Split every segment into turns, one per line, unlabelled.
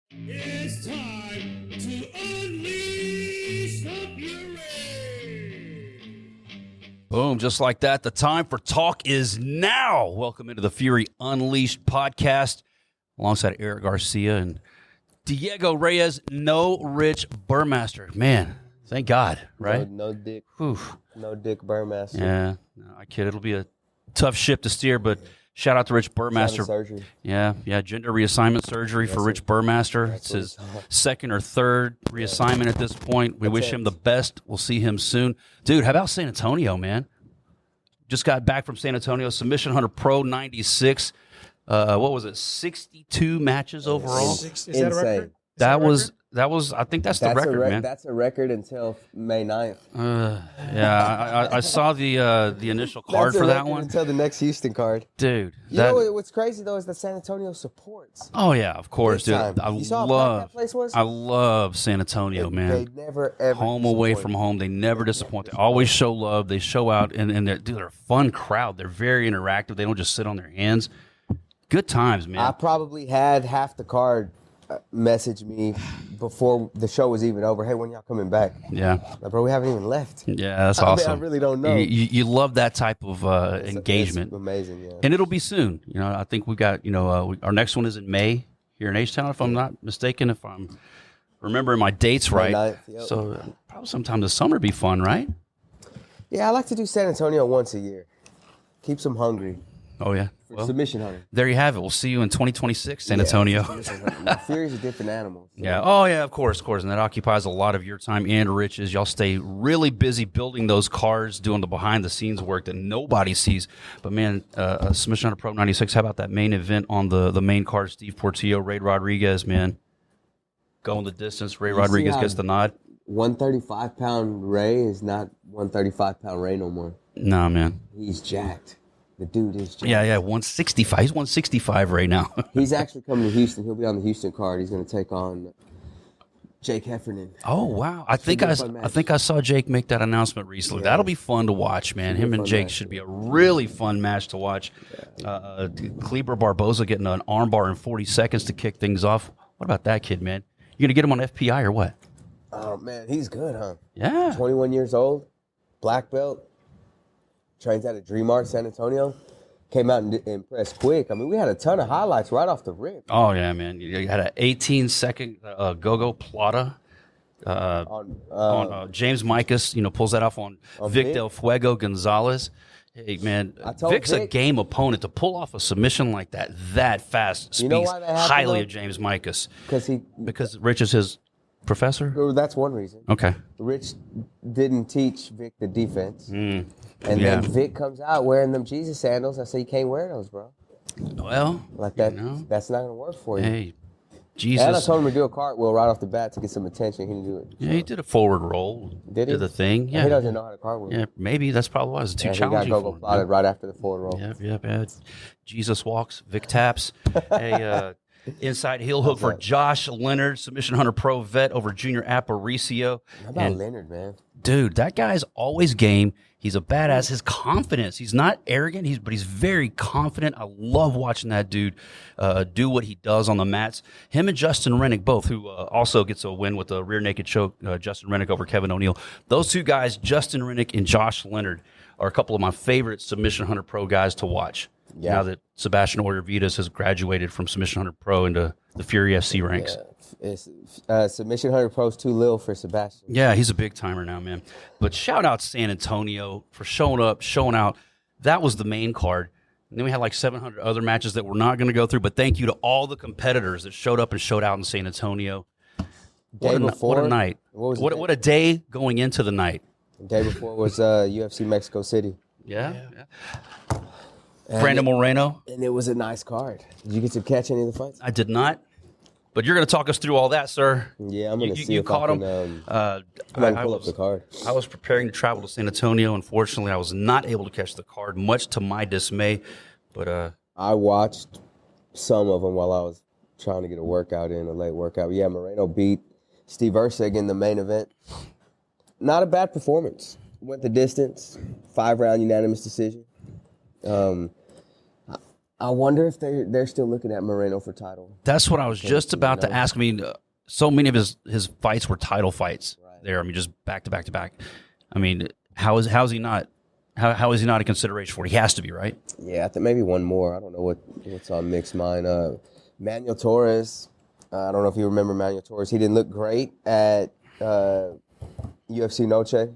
It's time to unleash the fury.
Boom, just like that. The time for talk is now. Welcome into the Fury Unleashed podcast alongside Eric Garcia and Diego Reyes. No Rich Burmaster. Man, thank God, right?
No dick.
Whew.
No dick Burmaster.
Yeah, no, I kid. It'll be a tough ship to steer, but shout out to Rich Burmaster.
Surgery.
Yeah, gender reassignment surgery for Rich Burmaster. It's his second or third reassignment at this point. We wish him the best. We'll see him soon. Dude, how about San Antonio, man? Just got back from San Antonio. Submission Hunter Pro 96. What was it? 62 matches overall.
Is that a record?
That was. I think that's the record, man.
That's a record until May 9th.
Yeah, I saw the initial card for that one.
Until the next Houston card.
Dude.
You know what's crazy, though, is that San Antonio supports.
Oh, yeah, of course, dude.
You saw how packed that place was?
I love San Antonio, man.
They never, ever
home away from home. They never disappoint. They always show love. They show out, and they're a fun crowd. They're very interactive. They don't just sit on their hands. Good times, man.
I probably had half the card message me before the show was even over. Hey, when y'all coming back?
Yeah.
Like, bro, we haven't even left.
Yeah, that's awesome.
I really don't know.
You love that type of engagement.
It's amazing, yeah.
And it'll be soon. You know, I think we've got, our next one is in May here in H-Town, if I'm not mistaken, if I'm remembering my dates right.
9th, yep.
So probably sometime this summer would be fun, right?
Yeah, I like to do San Antonio once a year. Keeps them hungry.
Oh, yeah.
Submission Hunter.
There you have it. We'll see you in 2026, San Antonio.
Fury's a different animal.
Yeah. Oh, yeah, of course. And that occupies a lot of your time and Rich's. Y'all stay really busy building those cars, doing the behind-the-scenes work that nobody sees. But, man, Submission Hunter Pro 96, how about that main event on the main card? Steve Portillo, Ray Rodriguez, man. Going the distance. Ray Rodriguez gets the nod.
135-pound Ray is not 135-pound Ray no more.
Nah, man.
He's jacked. The dude is jacked.
Yeah, 165. He's 165 right now.
He's actually coming to Houston. He'll be on the Houston card. He's going to take on Jake Heffernan.
Oh, wow. I think I saw Jake make that announcement recently. Yeah. That'll be fun to watch, man. Him and Jake should be a really fun match to watch. Yeah. Kleber Barboza getting an armbar in 40 seconds to kick things off. What about that kid, man? You going to get him on FPI or what?
Oh, man, he's good, huh?
Yeah.
21 years old, black belt. Trains out of Dream Art, San Antonio. Came out and impressed quick. I mean, we had a ton of highlights right off the rip.
Oh, yeah, man. You had an 18-second Gogo Plata on James Micas, pulls that off on Vic Del Fuego Gonzalez. Hey, man, Vic's a game opponent. To pull off a submission like that fast speaks highly of James Micas. Because Rich is his professor?
That's one reason.
Okay.
Rich didn't teach Vic the defense. And then Vic comes out wearing them Jesus sandals. I say, you can't wear those, bro.
Well,
like that, that's not going to work for you.
Hey, Jesus.
And I told him to do a cartwheel right off the bat to get some attention. He didn't do it.
Yeah, he did a forward roll.
Did he?
Did the thing. Yeah.
He doesn't know how to cartwheel.
Yeah, maybe. That's probably why. It's too challenging
he got Gogo plotted right after the forward roll.
Yeah. Jesus walks, Vic taps. Hey, inside heel hook for Josh Leonard, Submission Hunter Pro vet over Junior Aparicio.
How about Leonard, man?
Dude, that guy's always game. He's a badass. His confidence, he's not arrogant, but he's very confident. I love watching that dude do what he does on the mats. Him and Justin Rennick both, who also gets a win with a rear naked choke, Justin Rennick over Kevin O'Neill. Those two guys, Justin Rennick and Josh Leonard, are a couple of my favorite Submission Hunter Pro guys to watch. Yeah. Now that Sebastian Oyervidez has graduated from Submission Hunter Pro into the Fury FC ranks.
Submission Hunter Pro's too little for Sebastian.
Yeah, he's a big timer now, man. But shout out San Antonio for showing up, showing out. That was the main card. And then we had like 700 other matches that we're not going to go through. But thank you to all the competitors that showed up and showed out in San Antonio. What a night. What a day going into the night.
The day before was UFC Mexico City.
Yeah. Brandon Moreno.
And it was a nice card. Did you get to catch any of the fights?
I did not. But you're going to talk us through all that, sir.
Yeah, I'm going to see
you
if
caught
I
him.
can pull up the card.
I was preparing to travel to San Antonio. Unfortunately, I was not able to catch the card, much to my dismay. But
I watched some of them while I was trying to get a late workout. Yeah, Moreno beat Steve Erceg in the main event. Not a bad performance. Went the distance. 5-round unanimous decision. I wonder if they're still looking at Moreno for title.
That's what I was just about to ask. I mean, so many of his fights were title fights there. I mean, just back to back to back. I mean, how is he not? How is he not a consideration for it? He has to be, right?
Yeah, I think maybe one more. I don't know what's on Mick's mind. Manuel Torres. I don't know if you remember Manuel Torres. He didn't look great at UFC Noche.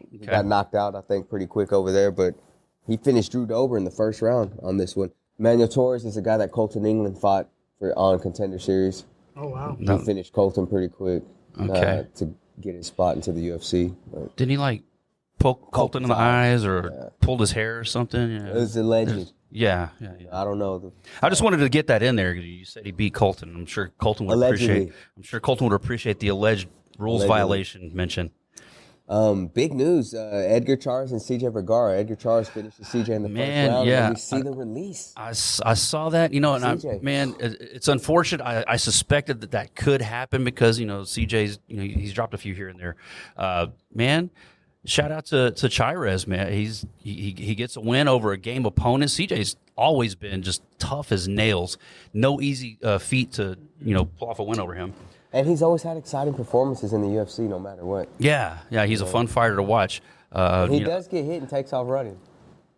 He got knocked out, I think, pretty quick over there, but he finished Drew Dober in the first round on this one. Manuel Torres is a guy that Colton England fought on Contender Series.
Oh, wow.
He finished Colton pretty quick to get his spot into the UFC. But
didn't he, poke Colton in the eyes or pulled his hair or something? Yeah.
It was alleged.
Yeah.
I don't know.
I just wanted to get that in there. You said he beat Colton. I'm sure Colton would appreciate the alleged rules violation mention.
Big news. Edgar Chairez and CJ Vergara. Edgar Chairez finishes CJ in the first round.
Yeah.
And we see the release.
I saw that, and it's unfortunate. I suspected that could happen because, CJ's, he's dropped a few here and there. Shout out to Chairez, man. He gets a win over a game opponent. CJ's always been just tough as nails. No easy feat to, pull off a win over him.
And he's always had exciting performances in the UFC no matter what.
Yeah, he's a fun fighter to watch.
He does get hit and takes off running.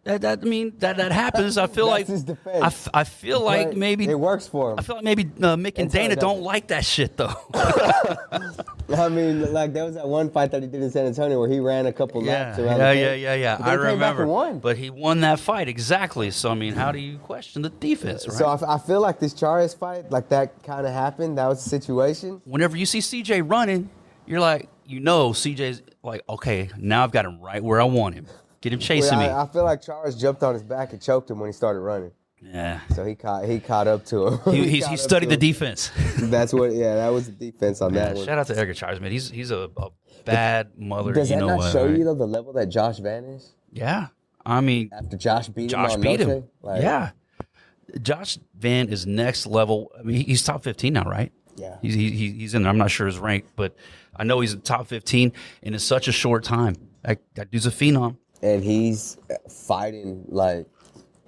That happens. I feel like
his defense.
I feel like maybe
it works for him.
I feel like maybe Mick and Dana don't like that shit though.
I mean, like there was that one fight that he did in San Antonio where he ran a couple laps around.
Yeah. I remember. But he won that fight exactly. So I mean, how do you question the defense? Right?
So I feel like this Chairez fight, like that kind of happened. That was the situation.
Whenever you see CJ running, you're like, CJ's like, okay, now I've got him right where I want him. Get him chasing me.
I feel like Chairez jumped on his back and choked him when he started running.
Yeah.
So he caught up to him.
He studied the defense.
That was the defense on that one.
Shout out to Edgar Chairez, man. He's a bad mother.
Does that not show you though the level that Josh Van is?
Yeah. I mean,
after Josh beat him.
Yeah. Josh Van is next level. I mean, he's top 15 now, right?
Yeah.
He's in there. I'm not sure his rank, but I know he's in top 15 in such a short time. That dude's a phenom.
And he's fighting like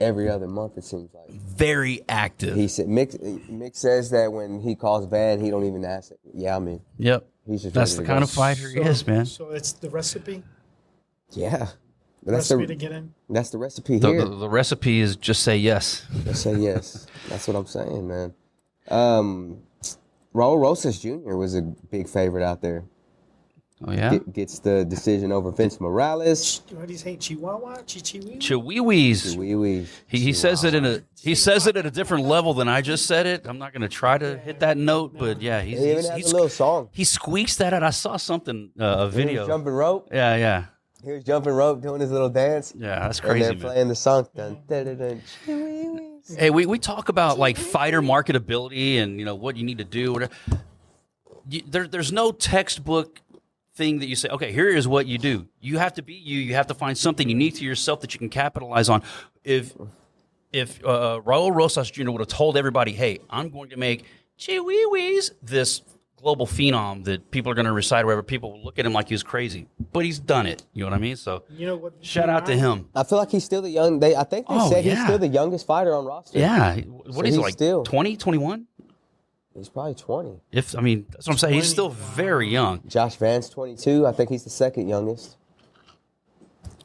every other month, it seems like.
Very active.
He said Mick says that when he calls Van, he don't even ask it. Yeah, I mean.
Yep.
He's just
that's the kind of fighter he is, man.
So it's the recipe?
Yeah.
To get in?
That's the recipe here.
The recipe is just say yes.
Just say yes. That's what I'm saying, man. Raul Rosas Jr. was a big favorite out there.
Oh, yeah?
Gets the decision over Vince Morales.
What do you say? Chihuahua?
Chihuihuis. He says it at a different level than I just said it. I'm not going to try to hit that note, but yeah,
he even has a little song.
He squeaks that out. I saw something, a video.
He was jumping rope.
Yeah.
He was jumping rope, doing his little dance.
Yeah, that's crazy.
And they're playing the song. Dun, dun, dun, dun.
Hey, we talk about like fighter marketability and what you need to do. There's no textbook thing that you say, okay, here is what you do. You have to be you. You have to find something unique to yourself that you can capitalize on. If Raul Rosas Jr. would have told everybody, hey, I'm going to make Chihuihuis this global phenom that people are going to recite wherever, people will look at him like he was crazy. But he's done it. You know what I mean? So shout out to him.
I feel like he's still the young. I think they said he's still the youngest fighter on roster.
Yeah. What is he, like still 20, 21?
He's probably 20.
That's what I'm saying. He's still very young.
Josh Van's 22. I think he's the second youngest.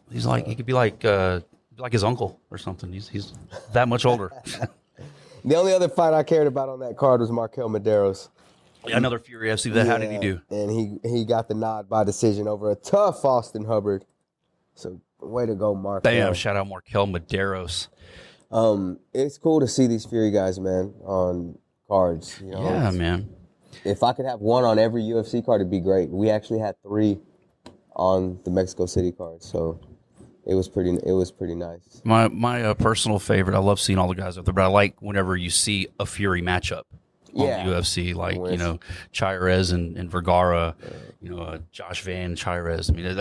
He's like he could be like his uncle or something. He's that much older.
The only other fight I cared about on that card was Markel Medeiros.
Yeah, another Fury FC. How did he do?
And he got the nod by decision over a tough Austin Hubbard. So way to go, Markel.
Damn! Shout out Markel Medeiros.
It's cool to see these Fury guys, man, on cards.
Yeah, man.
If I could have one on every UFC card, it'd be great. We actually had 3 on the Mexico City card, so it was pretty nice.
My personal favorite. I love seeing all the guys up there, but I like whenever you see a Fury matchup on the UFC, like Chairez and Vergara, Josh Van, Chairez. I mean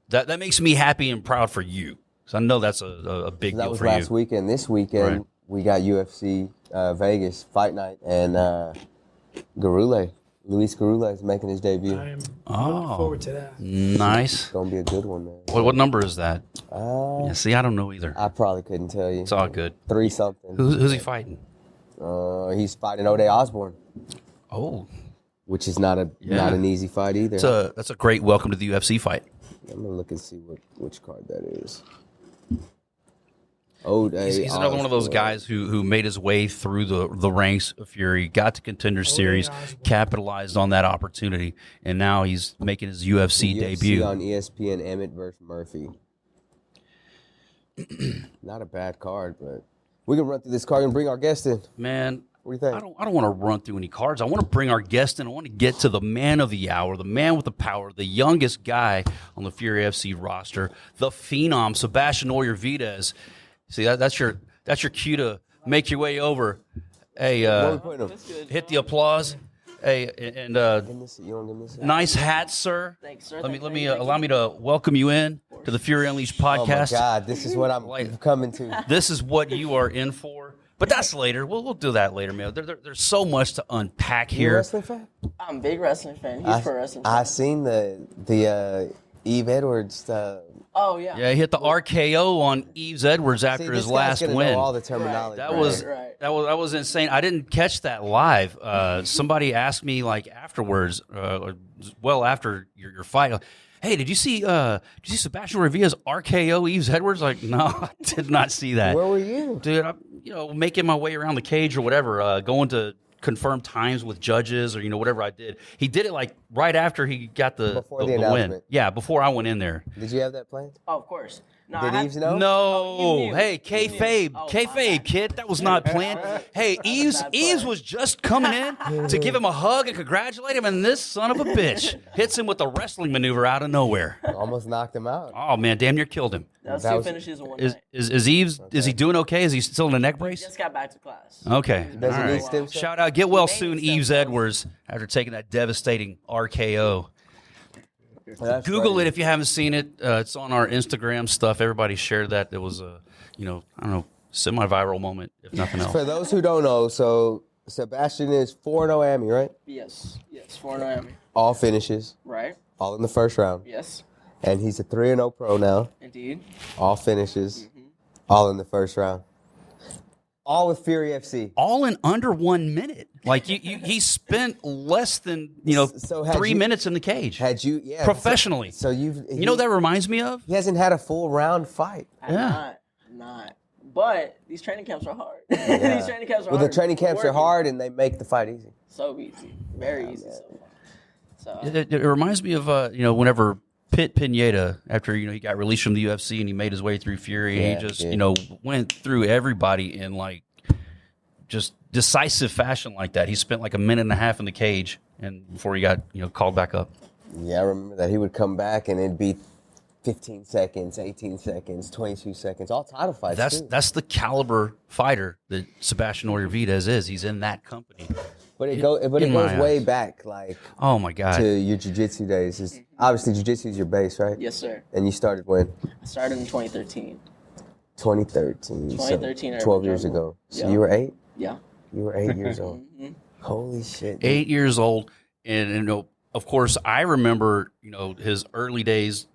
that makes me happy and proud for you, because I know that's a big deal for you.
That was last weekend. This weekend we got UFC Vegas Fight Night, and Garule Luis Garula is making his debut.
I am looking forward to that.
Nice.
It's gonna be a good one, man.
What number is that? Yeah, see, I don't know either.
I probably couldn't tell you.
It's all good.
3 something.
Who's he fighting?
He's fighting O'Day Osborne,
Oh,
which is not an easy fight either.
that's a great welcome to the UFC fight.
I'm gonna look and see which card that is. O'Day.
He's another one of those guys who made his way through the ranks of Fury, got to Contender Series, capitalized on that opportunity, and now he's making his UFC debut.
on ESPN, Emmett versus Murphy. Not a bad card, but we can run through this card and bring our guest in.
Man,
what do you think?
I don't want to run through any cards. I want to bring our guest in. I want to get to the man of the hour, the man with the power, the youngest guy on the Fury FC roster, the phenom, Sebastian Oyervidez. See, that's your cue to make your way over. Hey, hit the applause. Hey, and nice hat, sir.
Thanks, sir.
Allow me to welcome you in to the Fury Unleashed podcast.
Oh my God, this is what I'm coming to.
This is what you are in for. But that's later. We'll do that later, man. There's so much to unpack
You a
here.
wrestling fan?
I'm a big wrestling fan. He's pro wrestling fan.
I seen the Eve Edwards.
Oh, yeah.
Yeah, he hit the RKO on Yves Edwards after his last win.
Know all the terminology.
That was insane. I didn't catch that live. Somebody asked me like afterwards, well after your fight, like, hey, did you see Sebastian Oyervidez RKO Yves Edwards? Like, no, I did not see that.
Where were you,
dude? I'm making my way around the cage or whatever, going to confirm times with judges or whatever I did. He did it like right after he got the win. Yeah, before I went in there.
Did you have that planned?
Oh, of course. No,
Did Yves know?
No. Hey, kayfabe, kid. That was not planned. Hey, Yves was just coming in to give him a hug and congratulate him, and this son of a bitch hits him with a wrestling maneuver out of nowhere.
Almost knocked him out.
Oh, man, damn near killed him.
That was 2 finishes in one night.
Is Yves, is he doing okay? Is he still in a neck brace?
He just got back to class.
Okay.
Does he
All
need
right.
stem cells?
Shout out. Get well soon, Yves Edwards, after taking that devastating RKO. Google it if you haven't seen it. It's on our Instagram stuff. Everybody shared that. There was a, I don't know, semi-viral moment, if nothing else.
For those who don't know, so Sebastian is 4-0 Ami, right?
Yes, 4-0 Miami.
All finishes.
Right.
All in the first round.
Yes.
And he's a 3-0 pro now.
Indeed.
All finishes. All in the first round. All with Fury FC.
All in under 1 minute. Like he spent less than 3 minutes in the cage.
Had you
professionally?
So
what that reminds me of?
He hasn't had a full round fight.
Not. But these training camps are hard.
Yeah.
These training camps are
Well,
hard.
the training camps are hard, and they make the fight easy.
So easy, very easy. So
It reminds me of whenever Pit Pineda, after he got released from the UFC and he made his way through Fury, he just went through everybody in like just decisive fashion like that. He spent like a minute and a half in the cage and before he got called back up.
Yeah, I remember that. He would come back and it'd be 15 seconds, 18 seconds, 22 seconds, all title fights.
That's the caliber fighter that Sebastian Oyervidez is. He's in that company.
But it goes way back, like
oh my God,
to your jiu-jitsu days. Obviously, jiu-jitsu is your base, right?
Yes, sir.
And you started when?
I started in 2013.
2013.
2013.
So 12 years ago. So you were 8?
Yeah.
You were 8 years old. Holy shit.
8 years old, and of course, I remember his early days.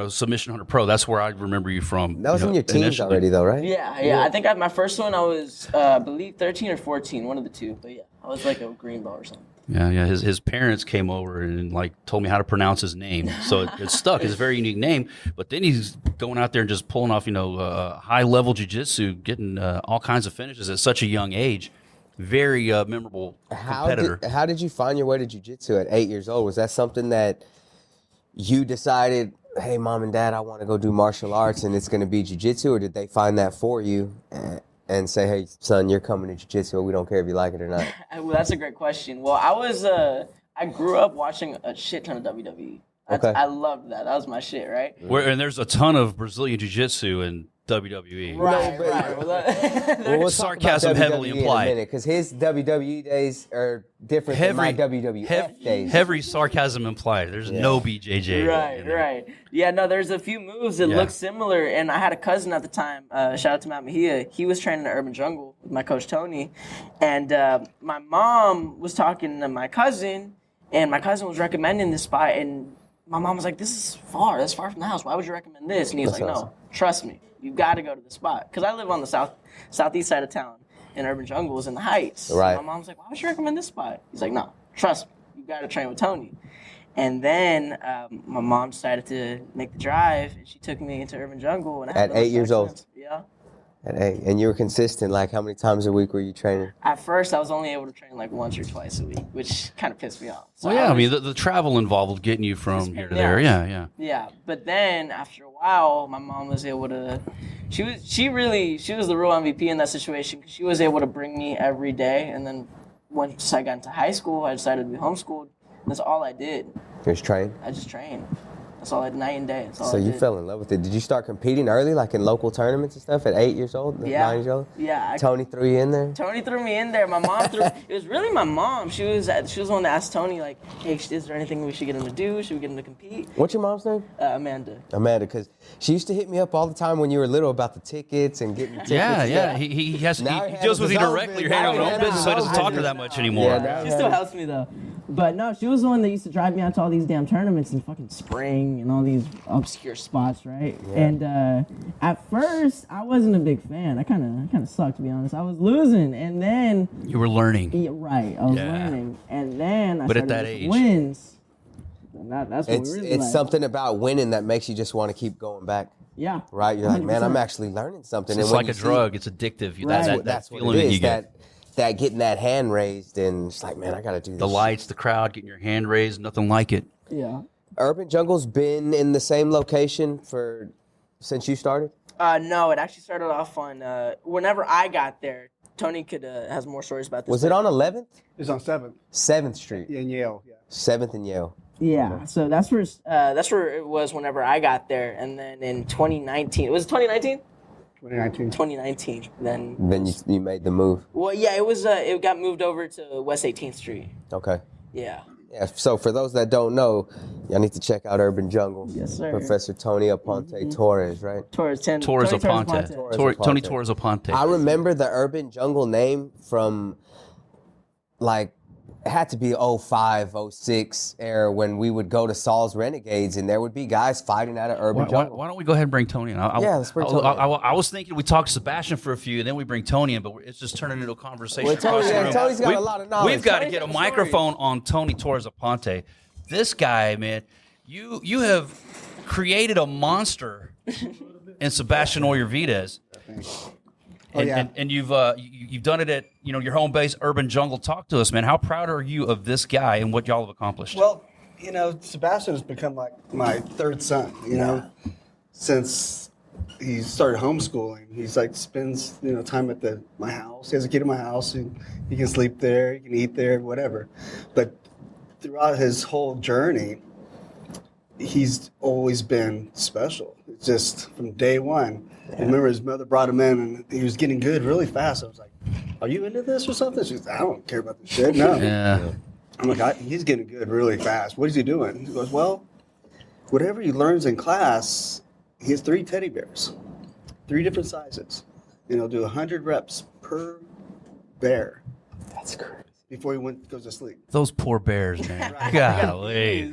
Submission Hunter Pro. That's where I remember you from.
That was in your teens already, though, right?
Yeah. I think my first one, I was, I believe, 13 or 14, one of the two. But yeah, I was like a green belt or something.
Yeah. His parents came over and like told me how to pronounce his name, so it stuck. It's a very unique name. But then he's going out there and just pulling off, high level jiu-jitsu, getting all kinds of finishes at such a young age. Very memorable competitor.
How did you find your way to jiu-jitsu at 8 years old? Was that something that you decided, hey, mom and dad, I want to go do martial arts and it's going to be jiu-jitsu, or did they find that for you and say, hey, son, you're coming to jiu-jitsu, we don't care if you like it or not?
Well, that's a great question. Well, I grew up watching a shit ton of WWE. I loved that. That was my shit, right?
And there's a ton of Brazilian jiu-jitsu in WWE.
Right.
Well,
sarcasm heavily implied.
Because his WWE days are different than my WWF days.
Heavy sarcasm implied. There's no BJJ.
Right. Yeah, no, there's a few moves that look similar. And I had a cousin at the time, shout out to Matt Mejia. He was training in Urban Jungle with my coach Tony. And my mom was talking to my cousin, And my cousin was recommending this spot, and my mom was like, this is far. That's far from the house. Why would you recommend this? And he was like, no, trust me. You got to go to the spot. Because I live on the southeast side of town in Urban Jungles in the Heights.
Right.
And my mom's like, why would you recommend this spot? He's like, no, trust me. You got to train with Tony. And then my mom decided to make the drive, and she took me into Urban Jungle. And I
At 8 years old?
Yeah.
At 8. And you were consistent. Like, how many times a week were you training?
At first, I was only able to train like once or twice a week, which kind of pissed me off. So
well, yeah, I mean, the travel involved getting you from here to there. Yeah.
Yeah, but then after a while, my mom was able to. She was the real MVP in that situation because she was able to bring me every day. And then once I got into high school, I decided to be homeschooled. That's all I did.
You just trained?
I just trained. That's all I did, night and day. That's all
So
I
you
did.
fell in love with it. Did you start competing early, like in local tournaments and stuff at 8 years old, 9 years old?
Yeah.
Tony threw you in there?
Tony threw me in there. My mom threw. It was really my mom. She was the one that asked Tony, like, "Hey, is there anything we should get him to do? Should we get him to compete?"
What's your mom's name?
Amanda.
Amanda, because she used to hit me up all the time when you were little about the tickets and getting tickets.
Yeah. He deals with you directly. You're handling your own business, so he doesn't talk to that much anymore.
Yeah,
She still helps me though. But no, she was the one that used to drive me out to all these damn tournaments in fucking spring and all these obscure spots, right?
Yeah.
And at first, I wasn't a big fan. I kind of sucked, to be honest. I was losing, and then
You were learning.
I was
Yeah.
learning, and then I
But at
started
that
getting
age-
wins. And that's what
It's
we really
it's
like.
something about winning that makes you just want to keep going back,
Yeah.
right? You're like, man, I'm
100%.
actually learning something.
It's
And when
like
you
a
see-
drug. It's addictive.
Right.
That's
feeling
what it
that
is.
you get.
That getting that hand raised and it's like, man, I got to do this.
The lights, the crowd, getting your hand raised, nothing like it.
Yeah.
Urban Jungle's been in the same location since you started?
No, it actually started off on whenever I got there. Tony has more stories about this.
Was it on 11th?
It's on 7th
7th Street.
in Yale. Yeah.
7th and Yale.
Yeah. So that's where.
That's where it was whenever I got there, and then in 2019, was it 2019?
2019.
2019. Then.
Then you made the move.
Well, yeah, it was. It got moved over to West 18th Street.
Okay.
Yeah.
Yeah, so for those that don't know, y'all need to check out Urban Jungle.
Yes, sir.
Professor Tony Aponte Torres, right?
Torres
Tony
Aponte. Tony Torres Aponte.
I remember the Urban Jungle name from, like, it had to be 05, 06 era when we would go to Saul's Renegades and there would be guys fighting out of Urban Jungle.
Why don't we go ahead and bring Tony in?
Yeah, let's bring Tony in.
I was thinking we talk Sebastian for a few, and then we bring Tony in, but it's just turning into a conversation.
Well, Tony-
across the
yeah,
room.
Tony's got a lot of knowledge.
We've got to
Tony's
get a
got stories.
microphone on Tony Torres Aponte. This guy, man, you have created a monster in Sebastian Oyervidez. And you've done it at your home base, Urban Jungle. Talk to us, man. How proud are you of this guy and what y'all have accomplished?
Well, Sebastian has become like my third son. Since he started homeschooling, he's like spends time at my house. He has a kid in my house, and he can sleep there, he can eat there, whatever. But throughout his whole journey, he's always been special. It's just from day one. I remember his mother brought him in, and he was getting good really fast. I was like, "Are you into this or something?" She goes, "I don't care about this shit." No.
Yeah.
I'm like, he's getting good really fast. What is he doing? He goes, well, whatever he learns in class, he has 3 teddy bears, 3 different sizes. Do 100 reps per bear.
That's crazy.
Before he goes to sleep.
Those poor bears, man. Golly.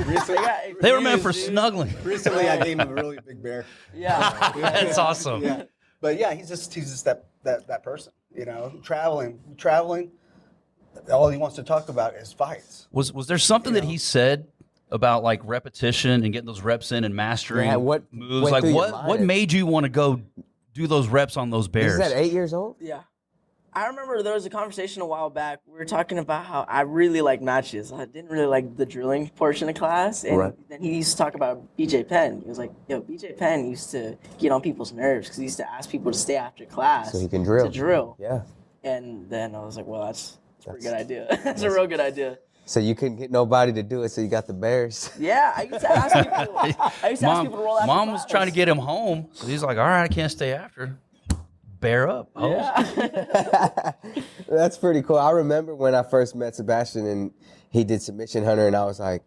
Recently,
They were meant for snuggling.
recently, I gave him a really big bear.
Yeah.
That's awesome.
Yeah, but yeah, he's just that person. Traveling. All he wants to talk about is fights.
Was there something that he said about like repetition and getting those reps in and mastering
what
moves?
went
Like
through your mind?
what made you want to go do those reps on those
Is
bears?
that 8 years old?
Yeah. I remember there was a conversation a while back. We were talking about how I really like matches. I didn't really like the drilling portion of class. And
Right.
then he used to talk about BJ Penn. He was like, BJ Penn used to get on people's nerves because he used to ask people to stay after class
So he can drill.
to drill.
Yeah.
And then I was like, well, that's a pretty good idea. That's a real good idea.
So you couldn't get nobody to do it, so you got the bears.
Yeah, I used to ask people. Ask people to roll after
Mom was
class.
trying to get him home, so he's like, "All right, I can't stay after. Bear up." hoes."
Yeah.
That's pretty cool. I remember when I first met Sebastian and he did Submission Hunter, and I was like,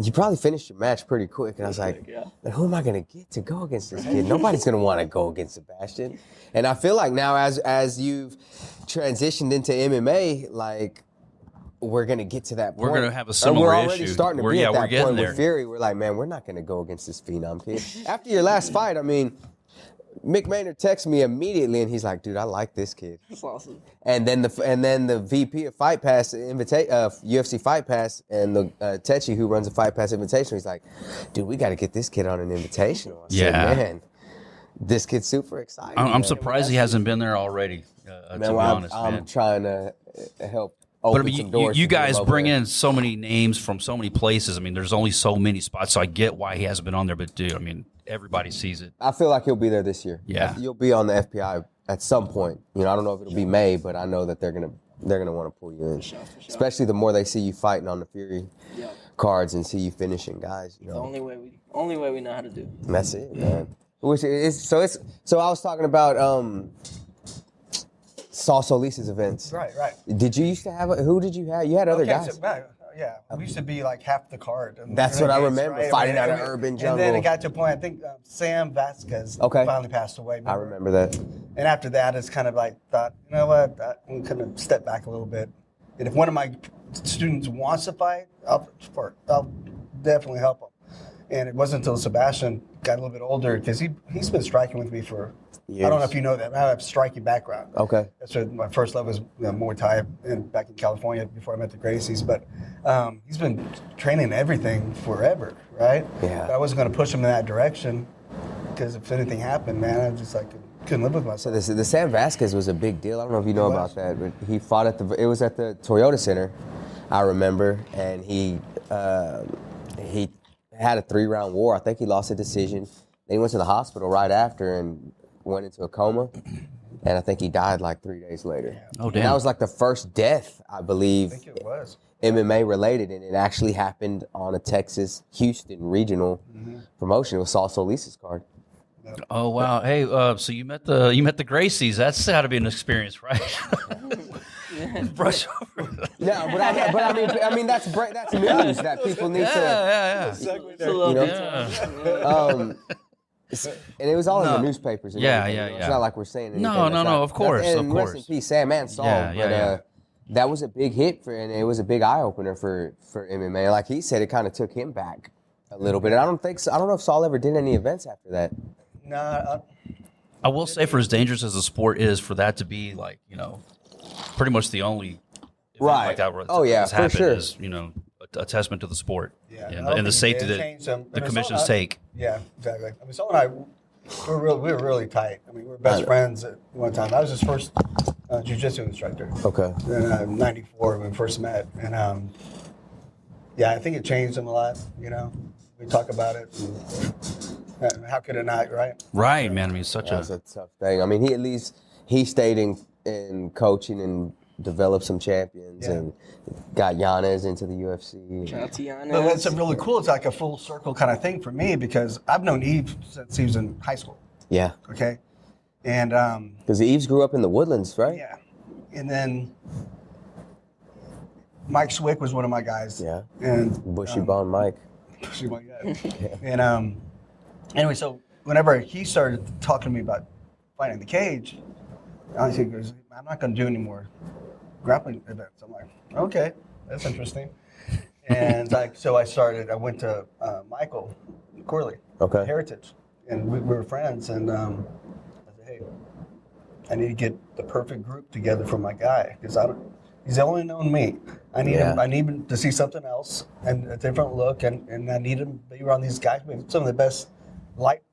you probably finished your match pretty quick. And I was like, who am I going to get to go against this kid? Nobody's going to want to go against Sebastian. And I feel like now as you've transitioned into MMA, like we're gonna get to that point.
We're gonna have a
And
similar
we're already
issue.
starting to
We're-
be
yeah,
at
we're
that
getting
point
there.
with Fury. We're like, man, we're not gonna go against this phenom kid. After your last fight, I mean, Mick Maynard texts me immediately, and he's like, dude, I like this kid.
That's awesome.
And then the VP of Fight Pass UFC Fight Pass and the Techi who runs the Fight Pass Invitational, he's like, dude, we got to get this kid on an invitational. I said, man, this kid's super excited.
I'm surprised he hasn't been there already. To be honest,
I'm
man.
trying to help.
But I
Open
mean,
some doors
you
to get him
guys
over
bring
there.
in so many names from so many places. I mean, there's only so many spots, so I get why he hasn't been on there. But dude, I mean, everybody sees it.
I feel like he'll be there this year.
Yeah.
You'll be on the FPI at some point. You know, I don't know if it'll be May, but I know that they're gonna want to pull you in.
For sure.
Especially the more they see you fighting on the Fury
Yep.
cards and see you finishing guys. You
The
know,
only way we know how to do.
and that's it, man. So I was talking about Saul Solis's events.
Right.
Did you used to have who did you have? You had other guys.
So, yeah, we used to be like half the card. And
That's what I remember, fighting out of urban
And then
jungle.
it got to a point, I think Sam Vasquez
Okay.
finally passed away.
I remember that.
And after that, it's kind of like thought, you know what, I'm kind of step back a little bit. And if one of my students wants to fight, I'll definitely help him. And it wasn't until Sebastian got a little bit older, because he's been striking with me for, I don't know if you know that, but I have a striking background.
Okay.
That's what my first love was, Muay Thai back in California before I met the Gracies. But he's been training everything forever, right?
Yeah.
But I wasn't going to push him in that direction, because if anything happened, man, I just couldn't live with
So
myself.
the Sam Vasquez was a big deal. I don't know if you know
It
about
was.
that, but he fought at it was at the Toyota Center, I remember, and he had a 3-round war. I think he lost a decision. Then he went to the hospital right after and went into a coma, and I think he died like 3 days later.
Oh,
And
damn.
that was like the first death, I believe,
I think it was.
MMA related, and it actually happened on a Texas Houston regional promotion. It was Saul Solis's card.
Oh wow! Hey, so you met the Gracies. That's got to be an experience, right? Brush over.
Yeah, I mean that's news that people need to.
Yeah.
It's a little
know?
bit.
And it was all in
No.
the newspapers. And
Yeah,
everything,
yeah,
you know?
yeah.
It's not like we're saying anything.
No,
that's
no,
not-
of course,
and
of
rest in
course.
peace, Sam and Saul.
Yeah,
but
yeah.
that was a big hit and it was a big eye opener for MMA. Like he said, it kind of took him back a little bit. And I don't know if Saul ever did any events after that.
No,
I will say, for as dangerous as the sport is, for that to be like pretty much the only event
Right.
like that where
Oh, yeah,
has
for
happened
sure.
is a testament to the sport
Yeah,
and,
I don't
and the
think
safety
it
that
changed them.
the
I mean,
commissions
so,
take.
Yeah, exactly. I mean, Saul and I, we were really tight. I mean, we were best friends at one time. I was his first jiu-jitsu instructor.
Okay.
In '94 when we first met, and yeah, I think it changed him a lot. You know, we talk about it. And how could it not, right?
Right, man. I mean, it's such
That's
a
a tough thing. I mean, he stayed in coaching and developed some champions
Yeah.
and got Yanez into the UFC.
Shout out to Giannis.
But it's a really cool. It's like a full circle kind of thing for me, because I've known Eve since he was in high school.
Yeah.
Okay, and
Because Eves grew up in the Woodlands, right?
yeah, and then Mike Swick was one of my guys.
Yeah.
And
Bushy Bone Mike.
Bushy Bone, yeah. And anyway, so whenever he started talking to me about fighting in the cage, he goes, "I'm not going to do any more grappling events." I'm like, "Okay, that's interesting." And so I went to Michael Corley,
Okay.
Heritage, and we were friends. And I said, "Hey, I need to get the perfect group together for my guy, because he's only known me. I need
Yeah.
him. I need him to see something else and a different look, and I need him to be around these guys. I mean, some of the best light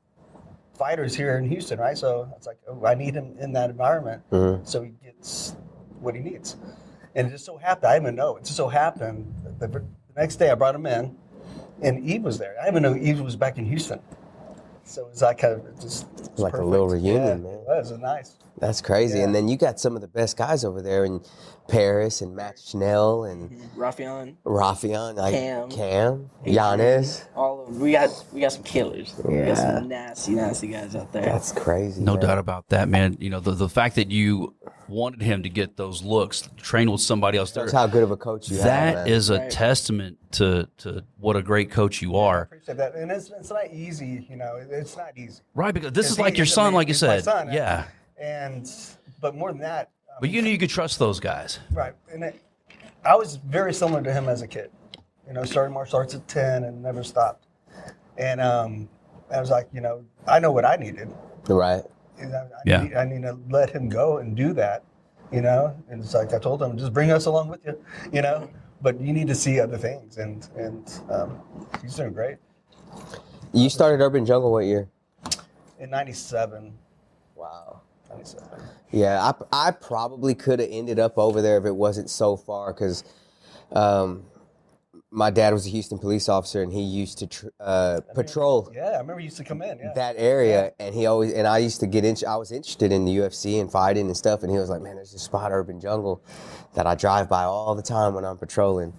fighters here in Houston, right? So it's like, I need him in that environment so he gets what he needs." And it just so happened, I didn't even know. It just so happened that the next day I brought him in, and Eve was there. I didn't even know Eve was back in Houston. So it was like kind of just
Like a
perfect.
little reunion,
Yeah,
man.
It was nice.
That's crazy.
Yeah.
And then you got some of the best guys over there in Paris and Matt Schnell and
Rafion,
Rafion, like
Cam.
Giannis.
all of them. We got some killers. We got
Yeah.
some nasty guys out there.
That's crazy.
no
man.
doubt about that, man. You know, the fact that you wanted him to get those looks, train with somebody else.
That's how good of a coach you have.
That
man.
is a
Right.
testament to what a great coach you are.
Appreciate that. And it's not easy, you know. It's not easy.
Right, because this is
It's
like your
easy.
son,
I mean,
like you
it's my
said.
son,
Yeah.
But more than that.
But you knew you could trust those guys.
Right. And I was very similar to him as a kid. You know, started martial arts at 10 and never stopped. And I was like, you know, I know what I needed.
Right.
And I need to let him go and do that, you know. And it's like I told him, just bring us along with you, you know. But you need to see other things, and he's doing great.
You started Urban Jungle what year?
In '97.
Wow.
97.
Yeah, I probably could have ended up over there if it wasn't so far, because my dad was a Houston police officer, and he used to patrol.
Yeah, I remember he used to come in. Yeah.
That area, and I used to I was interested in the UFC and fighting and stuff, and he was like, man, there's this spot, Urban Jungle, that I drive by all the time when I'm patrolling,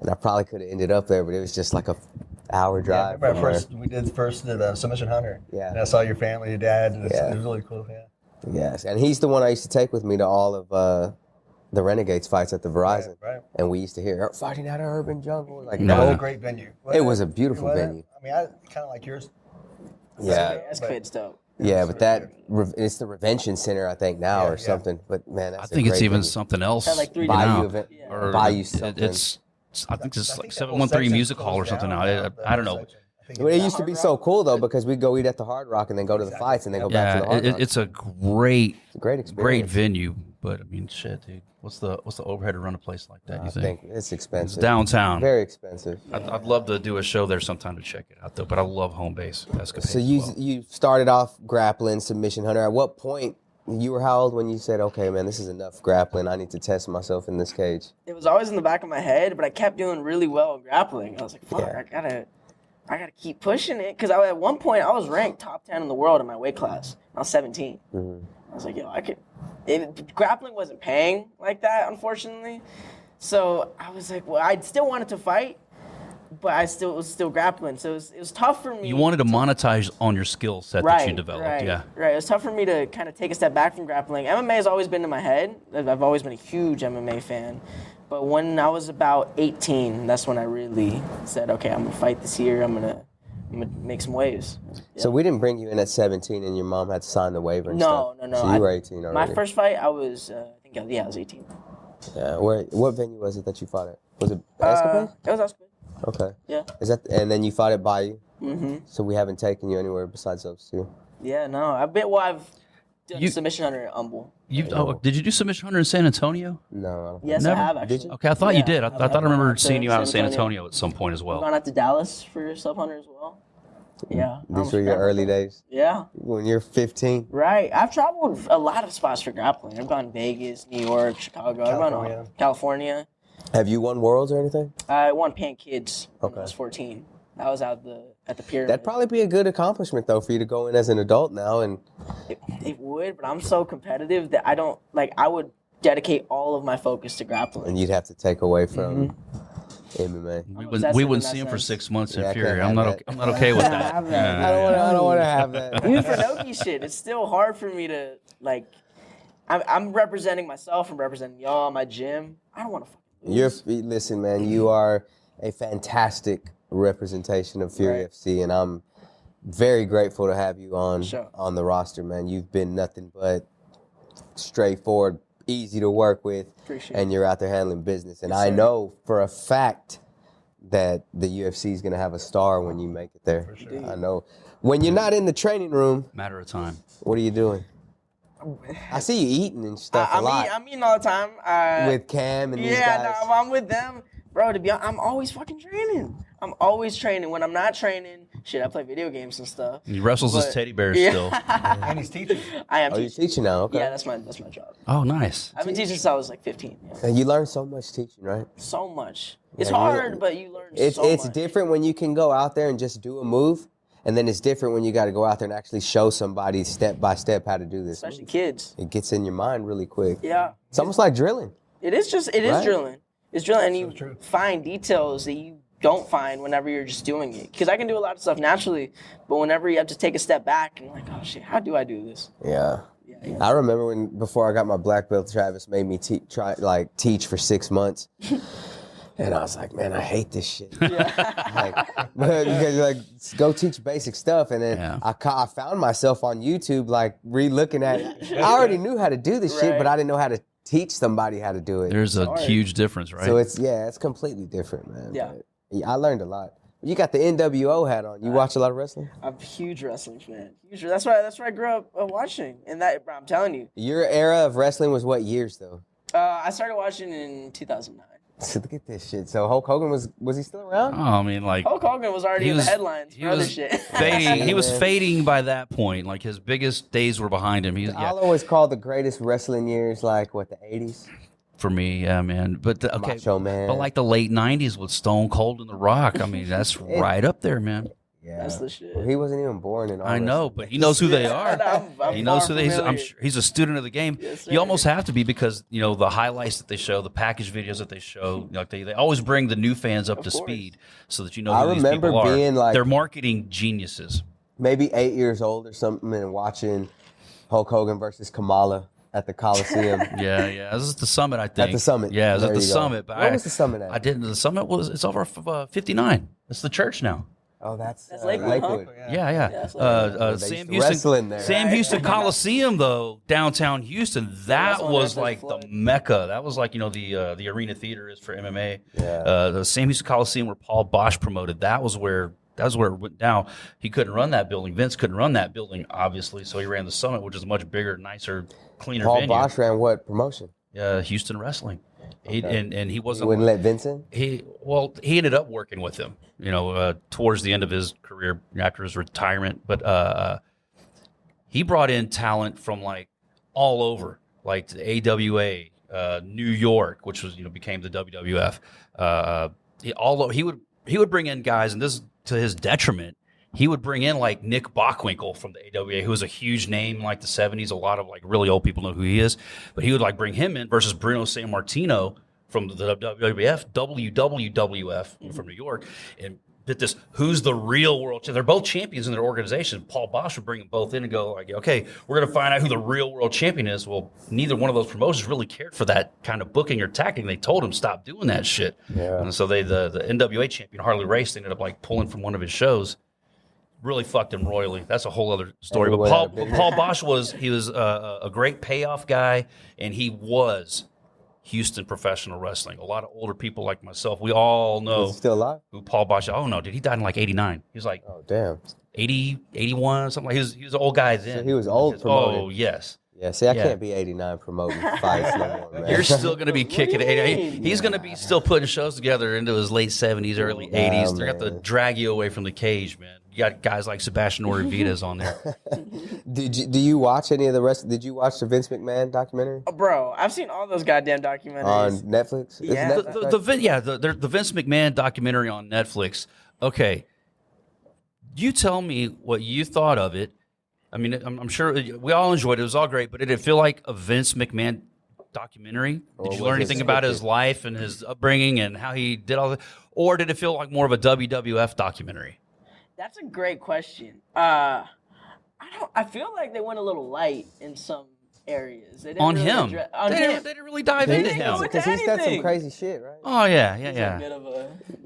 and I probably could have ended up there, but it was just like a hour drive.
Yeah, I remember we did the Submission Hunter.
Yeah.
And I saw your family, your dad, and it was really cool. Yeah.
Yes, and he's the one I used to take with me to all of the Renegades fights at the Verizon,
Right.
and we used to hear fighting at Urban Jungle, like
The whole great venue.
It was a beautiful venue.
I mean, I kind of like yours.
Yeah,
That's good stuff.
yeah, but it's the Revention Center, I think now, or something. But man, that's
I think
a
it's
great
even
venue.
something else.
Had like 3
Bayou
now.
event,
Yeah.
Or
Bayou something.
I think it's
I
like
think that whole
713
section
Music Hall or
closed
something
down,
now. I don't know.
section. I think
Well, it
it's-
used to be so cool though, because we'd go eat at the Hard Rock and then go to the fights and then go back to the
Yeah,
Hard Rock.
it's a great,
It's a great experience.
great venue. But I mean, shit, dude. What's the overhead to run a place like that? You
I
think?
think it's expensive.
It's downtown.
Very expensive.
I'd love to do a show there sometime to check it out, though. But I love home base escapades.
So
as
you
well.
you started off grappling, submission hunter. At what point you were how old when you said, okay, man, this is enough grappling. I need to test myself in this cage.
It was always in the back of my head, but I kept doing really well in grappling. I was like, fuck,
Yeah.
I gotta keep pushing it. Because at one point, I was ranked top 10 in the world in my weight class. I was 17.
Mm-hmm.
I was like, yo, grappling wasn't paying like that, unfortunately. So I was like, well, I still wanted to fight, but was still grappling. So it was tough for me.
You wanted to monetize on your skill set that you developed,
right,
yeah.
Right. It was tough for me to kind of take a step back from grappling. MMA has always been in my head. I've always been a huge MMA fan. But when I was about 18, that's when I really said, okay, I'm going to fight this year. I'm gonna make some waves.
So we didn't bring you in at 17 and your mom had to sign the waiver and stuff.
No.
So you were 18 already.
My first fight, I was, I was 18.
Yeah. What venue was it that you fought at? Was it Escapade?
It was Escapade.
Okay.
Yeah.
Is that and then you fought at Bayou?
Mm-hmm.
So we haven't taken you anywhere besides those two.
Yeah, no. I've done
You-
submission hunter at Humble.
Did you do Submission Hunter in San Antonio?
No, I don't
Yes,
Never?
I have actually.
Did you?
Okay, I thought you
Yeah,
did. I thought I
I've
remember
gone
seeing
to
you out in San
San
Antonio at some point as
I've
well.
gone out to Dallas for sub hunter as well. Yeah.
These were your early days
Yeah.
when you're 15.
Right. I've traveled a lot of spots for grappling. I've gone Vegas, New York, Chicago. I've gone California.
Have you won worlds or anything?
I won Pan Kids when
Okay.
I was 14. I was out at the pyramid.
That'd probably be a good accomplishment though for you to go in as an adult now and
It would, but I'm so competitive that I would dedicate all of my focus to grappling.
you'd have to take away from MMA.
We
obsessive
wouldn't
in
see
that
him for
sense.
6 months
Yeah, I
in Fury.
can't
I'm
have
not.
that.
I'm not okay with that.
have that.
Yeah.
I don't want to have that.
Even for Noki shit, it's still hard for me to I'm representing myself. I'm representing y'all, my gym. I don't want to fucking lose.
Listen, man, you are a fantastic representation of Fury
Right.
FC, and I'm very grateful to have you on
Sure.
on the roster, man. You've been nothing but straightforward, easy to work with,
Appreciate
and you're out there handling business. And
Yes,
I
sir.
know for a fact that the UFC is going to have a star when you make it there.
For sure.
I know. When you're not in the training room,
Matter of time.
what are you doing? I see you eating and stuff a lot
I'm eating all the time.
with Cam and these
yeah,
guys.
no, I'm with them. Bro, to be honest, I'm always fucking training. I'm always training. When I'm not training, I play video games and stuff.
He wrestles his
But-
teddy bears
Yeah.
still.
And he's teaching.
I am
Oh, you're
teaching.
teaching now? Okay.
Yeah, that's my job.
Oh, nice.
I've been teaching since I was like 15. Yeah.
And you learn so much teaching, right?
So much. It's
Yeah, you-
hard, but you learn
It's
so
it's
much.
different when you can go out there and just do a move, and then it's different when you got to go out there and actually show somebody step by step how to do this.
Especially
move.
kids.
It gets in your mind really quick.
Yeah.
It's almost like drilling.
It is
Right.
drilling. It's drilling, and you
true.
find details that you don't find whenever you're just doing it. Because I can do a lot of stuff naturally, but whenever you have to take a step back and you're like, oh shit, how do I do this?
Yeah.
Yeah.
I remember when before I got my black belt, Travis made me teach for 6 months. And I was like, man, I hate this shit. Because like, go teach basic stuff. And then
Yeah.
I found myself on YouTube, like re-looking at it. I already knew how to do this shit,
Right.
but I didn't know how to teach somebody how to do it.
There's a huge difference, right?
So it's completely different, man.
Yeah.
But I learned a lot. You got the NWO hat on. You watch a lot of wrestling?
I'm a huge wrestling fan. Huge. That's why I grew up watching. And that, bro, I'm telling you.
Your era of wrestling was what years, though?
I started watching in 2009.
So look at this shit. So Hulk Hogan was he still around?
Oh, I mean, like
Hulk Hogan was already in the headlines for other shit.
fading. He was fading by that point. Like his biggest days were behind him.
I'll always call the greatest wrestling years like what, the 80s?
For me, yeah, man. But okay,
Macho Man.
But like the late '90s with Stone Cold and The Rock. I mean, that's right up there, man.
Yeah,
That's the shit.
Well, he wasn't even born in all
I know,
wrestling.
but he knows who they are.
I'm
He knows
far
who they. I'm
familiar.
sure he's a student of the game.
Yes, sir.
You almost have to be because the highlights that they show, the package videos that they show, like they always bring the new fans up to
course.
speed so that you know
I
who these
remember
people are.
being like-
They're marketing geniuses.
Maybe 8 years old or something and watching Hulk Hogan versus Kamala at the Coliseum.
Yeah. This is the Summit, I think.
At the Summit.
Yeah, it was
There
at the
you go.
Summit. But
Where was the Summit at?
I didn't. The Summit it's over 59. It's the church now.
Oh, that's
Lakewood, huh?
Yeah.
that's
They
Sam
used to
Houston,
wrestle in there.
Sam Houston Coliseum, though, downtown Houston, that
that's one
was
that's
like
flood.
the mecca. That was like the arena theater is for MMA.
Yeah.
The Sam Houston Coliseum where Paul Bosch promoted. That was where it went down. He couldn't run that building. Vince couldn't run that building, obviously. So he ran the Summit, which is a much bigger, nicer, cleaner
Paul
venue.
Bosch ran what promotion?
Houston Wrestling. He, and he
You
wasn't.
wouldn't let Vince in?
He ended up working with him, towards the end of his career after his retirement. But he brought in talent from like all over, like the AWA, New York, which was became the WWF. He would bring in guys, and this to his detriment. He would bring in like Nick Bockwinkel from the AWA, who was a huge name in like the 70s. A lot of like really old people know who he is. But he would like bring him in versus Bruno Sammartino from the WWF from New York. And get this, who's the real world champion? They're both champions in their organization. Paul Bosch would bring them both in and go like, okay, we're going to find out who the real world champion is. Well, neither one of those promotions really cared for that kind of booking or tactic. They told him stop doing that shit.
Yeah.
And so the NWA champion, Harley Race, ended up like pulling from one of his shows. Really fucked him royally. That's a whole other story. But Paul Bosch was a great payoff guy, and he was Houston professional wrestling. A lot of older people like myself, we all know
Is he still alive?
who Paul Bosch. Oh no, dude, he died in like '89. He was like
Oh, damn.
80, 81, something like. He was an old guy then.
So he was old promoting.
Oh yes.
Yeah, see, I can't be 89 promoting fights no more, man.
You're still going to be kicking
do you
80.
mean?
He's going to be still putting shows together into his late 70s, early 80s. They're going to have to
man.
drag you away from the cage, man. You got guys like Sebastian Oyervidez on there.
Do you watch any of the rest? Did you watch the Vince McMahon documentary
Bro, I've seen all those goddamn documentaries.
on Netflix? Is
Yeah.
Netflix
The Vince McMahon documentary on Netflix. Okay, you tell me what you thought of it. I mean, I'm sure we all enjoyed it. It was all great, but did it feel like a Vince McMahon documentary?
Or
Did you
was
learn
it
anything about his
scripted?
life and his upbringing and how he did all that? Or did it feel like more of a WWF documentary?
That's a great question. I feel like they went a little light in some areas. They didn't
On
really
him.
on
They
him.
didn't really dive
They
into
didn't
him.
go into
Because he's done some
anything.
crazy shit, right?
Oh, yeah.
He's a bit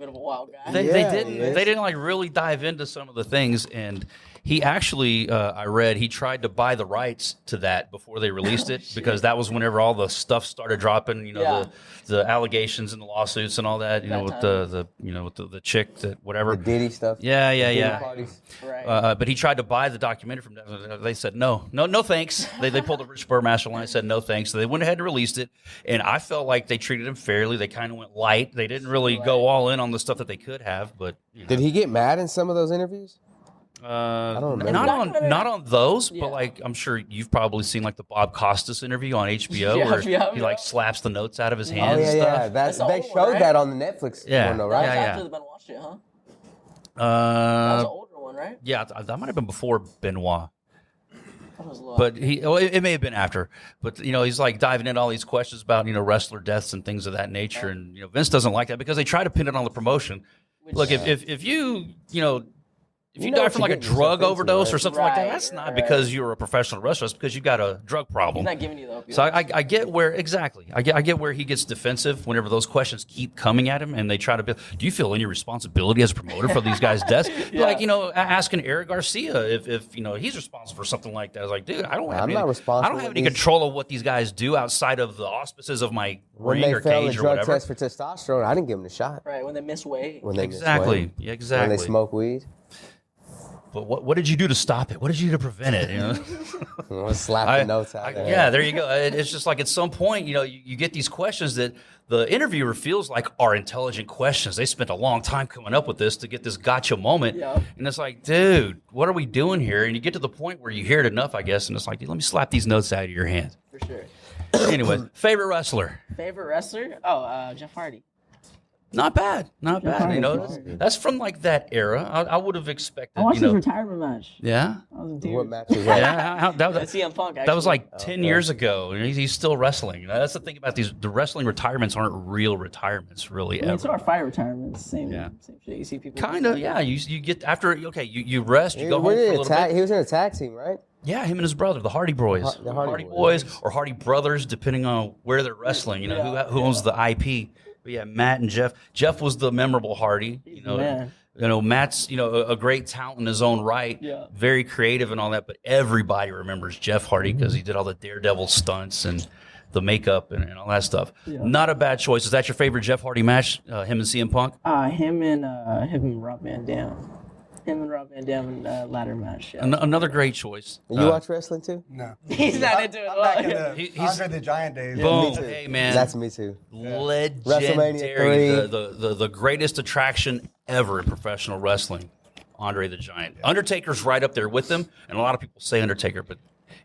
of a wild guy.
They
Yeah,
didn't.
he is.
They didn't like really dive into some of the things, and he actually, I read, he tried to buy the rights to that before they released it because that was whenever all the stuff started dropping.
Yeah.
The allegations and the lawsuits and all that.
That
With
time.
the chick that whatever.
The Diddy stuff.
Yeah.
Diddy parties.
Right.
But he tried to buy the documentary from them. They said no thanks. They pulled the Rich Burmaster line and said no thanks. So they went ahead and released it. And I felt like they treated him fairly. They kind of went light. They didn't really go all in on the stuff that they could have. But
Did he get mad in some of those interviews?
I
don't remember.
not on those,
Yeah.
but like I'm sure you've probably seen like the Bob Costas interview on HBO
Yeah,
where
yeah,
he
yeah.
like slaps the notes out of his
Oh
hand
yeah,
and
yeah.
stuff.
That's the
They
old one,
showed
right?
that on the Netflix
Yeah.
one, though,
That
right?
was
yeah.
after the Ben watched it, huh? That was an older one, right?
Yeah, that might have been before Benoit.
That was a lot.
But it may have been after. But he's like diving into all these questions about wrestler deaths and things of that nature, and Vince doesn't like that because they try to pin it on the promotion. Look, if you If you
know
die
what
from
you're
like a
getting
drug
yourself into,
overdose
right?
or something like that,
Right,
that's not
right.
because you're a professional wrestler. It's because you got a drug problem.
He's not giving you the opioids.
So I get where exactly. I get where he gets defensive whenever those questions keep coming at him and they try to. Do you feel any responsibility as a promoter for these guys' deaths? Like asking Eric Garcia if he's responsible for something like that. I was like, dude, I don't have any.
not responsible
I don't have
with
any
these-
control of what these guys do outside of the auspices of my
When
ring
they
or
failed the
cage or
drug
whatever.
test for testosterone, I didn't give them the shot.
Right, when they miss weight.
When they miss
Exactly.
weight,
Yeah, exactly.
When they smoke weed,
But what did you do to stop it? What did you do to prevent it?
let's slap the notes out there.
Yeah, there you go. It's just like at some point, you get these questions that the interviewer feels like are intelligent questions. They spent a long time coming up with this to get this gotcha moment.
Yeah.
And it's like, dude, what are we doing here? And you get to the point where you hear it enough, I guess, and it's like, dude, let me slap these notes out of your hands.
For sure.
Anyway, favorite wrestler?
Favorite wrestler? Oh, Jeff Hardy.
Not bad. Not bad.
Hardy.
That's from like that era. I would have expected,
I watched his retirement match.
Yeah.
I was in tears.
What match was that?
Yeah,
That's CM Punk, actually.
that was like 10 years ago, and he's still wrestling. That's the thing about the wrestling retirements aren't real retirements, really,
I mean, so
ever.
are fight retirements. Same
shit. You see people.
Kind of, yeah. You get after, you rest, you go home
What
for
did
a
he
little
attack?
bit.
He was in a tag team, right?
Yeah, him and his brother, the Hardy Boys.
The Hardy
Boys
Boys.
or Hardy Brothers, depending on where they're wrestling, who owns the IP. But yeah, Matt and Jeff. Jeff was the memorable Hardy.
Man.
Matt's a great talent in his own right,
Yeah.
very creative and all that. But everybody remembers Jeff Hardy because he did all the Daredevil stunts and the makeup and all that stuff.
Yeah.
Not a bad choice. Is that your favorite Jeff Hardy match? Him and CM Punk?
Him and Rob Van Dam. Him and Rob Van Dam in ladder match. Yeah.
Another great choice.
You watch wrestling too?
No.
He's not into it.
I'm back in
He's-
the Andre the Giant days.
Boom.
Me too.
Hey, man.
That's me too.
Legendary.
WrestleMania
The greatest attraction ever in professional wrestling. Andre the Giant. Undertaker's right up there with him, and a lot of people say Undertaker, but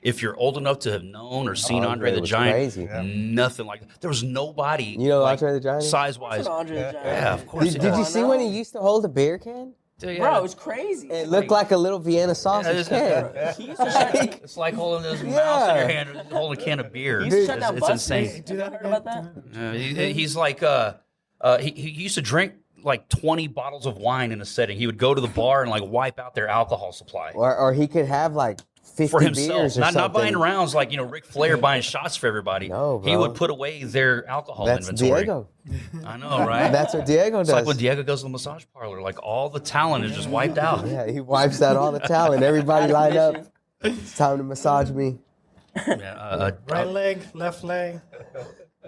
if you're old enough to have known or seen Andre the
was
Giant,
crazy.
nothing like that. There was nobody.
You know
like,
Andre the Giant?
size-wise.
Andre the Giant.
Yeah, of course.
Did you see when he used to hold a beer can?
Bro, it's crazy.
It looked like a little Vienna sausage can.
He used to shut down.
It's like holding this mouse in your hand, and holding a can of beer.
He used to shut down
It's
buses.
insane.
Have you heard about that?
He's like he used to drink like 20 bottles of wine in a setting. He would go to the bar and like wipe out their alcohol supply
Or he could have like 50
for
beers
himself,
or
not
something.
buying rounds like Ric Flair buying shots for everybody.
No,
he
bro.
would put away their alcohol
That's
inventory.
Diego.
I know, right?
That's what Diego does.
It's like when Diego goes to the massage parlor, like all the talent is just wiped out.
Yeah, he wipes out all the talent. Everybody line up. It's time to massage me.
Right leg, left leg,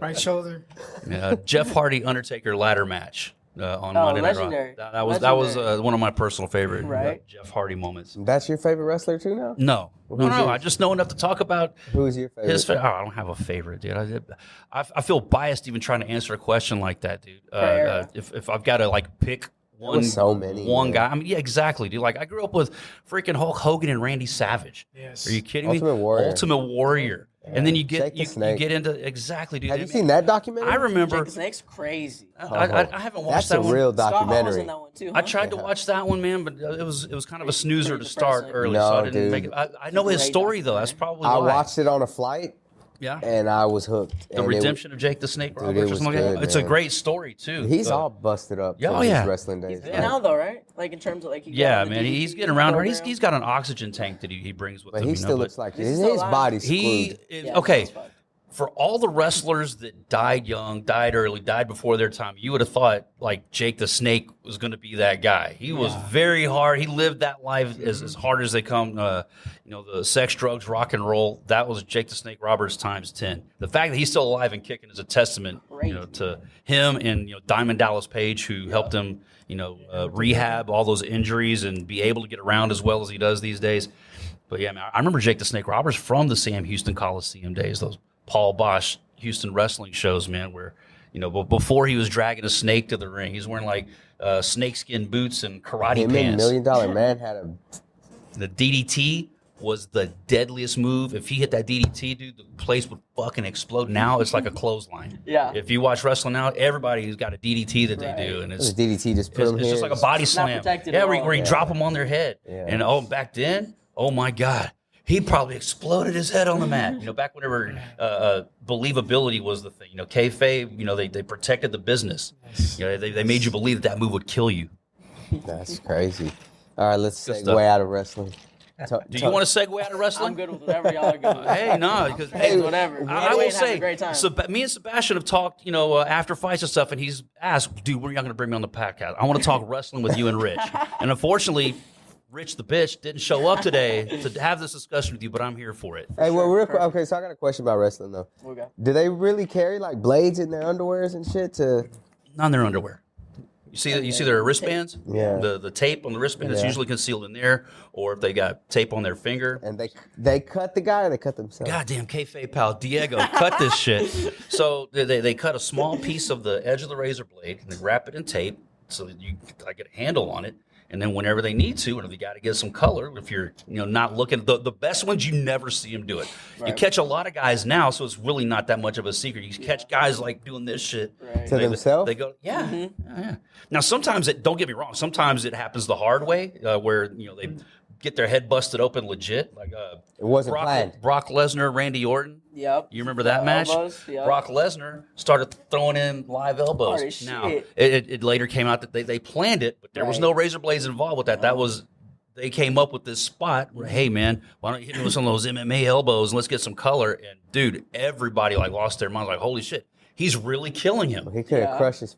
right shoulder.
Jeff Hardy Undertaker ladder match on Monday Night Raw.
legendary.
That was one of my personal favorite
Right.
Jeff Hardy moments.
That's your favorite wrestler too now?
No, I just know enough to talk about
Who's your favorite?
his. I don't have a favorite, dude. I feel biased even trying to answer a question like that, dude.
Fair.
If I've got to like pick one,
was so many,
one
man.
guy. I mean, yeah, exactly, dude. Like I grew up with freaking Hulk Hogan and Randy Savage.
Yes.
Are you kidding
Ultimate
me?
Warrior.
Ultimate Warrior. And then you get
Jake the
you
Snake.
get into exactly, dude.
Have
I
you
mean,
seen that documentary?
I remember.
Jake the Snake's crazy.
I haven't watched
That's
that
a
one.
real
Scott Hall was
documentary.
in that one too.
I
Huh?
tried to watch that one, man, but it was kind of a snoozer to
Pretty
start
depressing.
early,
No,
so I didn't
dude.
make it. I know his
Great
story though. That's
documentary.
probably
I
why.
watched it on a flight
Yeah,
and I was hooked.
the
And
redemption of Jake the Snake
Dude,
Roberts
it
or
was
something like that.
good,
It's a
man.
great story too.
He's all busted up
Yeah,
from
oh,
his
yeah.
wrestling days.
Good now though, right? Like in terms of like. he got
Yeah,
on the
man,
DDT
he's getting around.
program.
He's got an oxygen tank that he brings with
But
him.
he
you know,
still looks like
He's
his
still alive.
body's
he
screwed.
is,
Yeah,
okay.
that's fine.
For all the wrestlers that died young, died early, died before their time, you would have thought like Jake the Snake was going to be that guy. He was very hard. He lived that life as hard as they come. The sex, drugs, rock and roll. That was Jake the Snake Roberts times 10. The fact that he's still alive and kicking is a testament, to him and Diamond Dallas Page, who helped him, rehab all those injuries and be able to get around as well as he does these days. But yeah, man, I remember Jake the Snake Roberts from the Sam Houston Coliseum days, those Paul Bosch Houston wrestling shows, man, where, before he was dragging a snake to the ring, he's wearing like snakeskin boots and karate
Him and
pants.
Million Dollar Man had a
The DDT was the deadliest move. If he hit that DDT, dude, the place would fucking explode. Now it's like a clothesline.
Yeah.
If you watch wrestling now, everybody's got a DDT that they do, and
the
it's
DDT just put
it's,
him
it's
here.
just like a body
not
slam.
protected
Yeah,
at
where,
all.
where you
Yeah.
drop them on their head.
Yeah.
And back then, oh my God, he probably exploded his head on the mat. Back whenever believability was the thing. Kayfabe, they protected the business. They made you believe that move would kill you.
That's crazy. All right, let's
Good
segue
stuff.
out of wrestling.
Do you want to segue out of wrestling?
I'm good with whatever y'all are good with.
Hey, no, because
Hey, whatever.
I will
Wayne having
say,
a great time.
me and Sebastian have talked, after fights and stuff, and he's asked, dude, when are you going to bring me on the podcast? I want to talk wrestling with you and Rich. And unfortunately, Rich the bitch didn't show up today to have this discussion with you, but I'm here for it.
Hey, well, real quick. Okay, so I got a question about wrestling though.
Okay.
Do they really carry like blades in their underwears and shit to?
Not in their underwear. You see their wristbands?
Yeah.
The tape on the wristband is
Yeah.
usually concealed in there, or if they got tape on their finger.
And they cut the guy or they cut themselves?
Goddamn kayfabe pal, Diego, cut this shit. So they cut a small piece of the edge of the razor blade and they wrap it in tape so that you get a handle on it. And then whenever they need to, and if you got to get some color, if you're not looking, the best ones you never see them do it. Right. You catch a lot of guys now, so it's really not that much of a secret. You catch guys like doing this shit
to themselves.
They go, yeah. Now sometimes don't get me wrong. Sometimes it happens the hard way, where they get their head busted open legit. Like
it wasn't planned.
Brock Lesnar, Randy Orton.
Yep.
You remember that match?
Elbows, yep.
Brock Lesnar started throwing in live elbows.
Holy
Now,
shit.
it later came out that they planned it, but there was no razor blades involved with that. That was, they came up with this spot where, hey, man, why don't you hit me with some of those MMA elbows and let's get some color? And, dude, everybody, lost their minds. Like, holy shit, he's really killing him.
He could have crushed his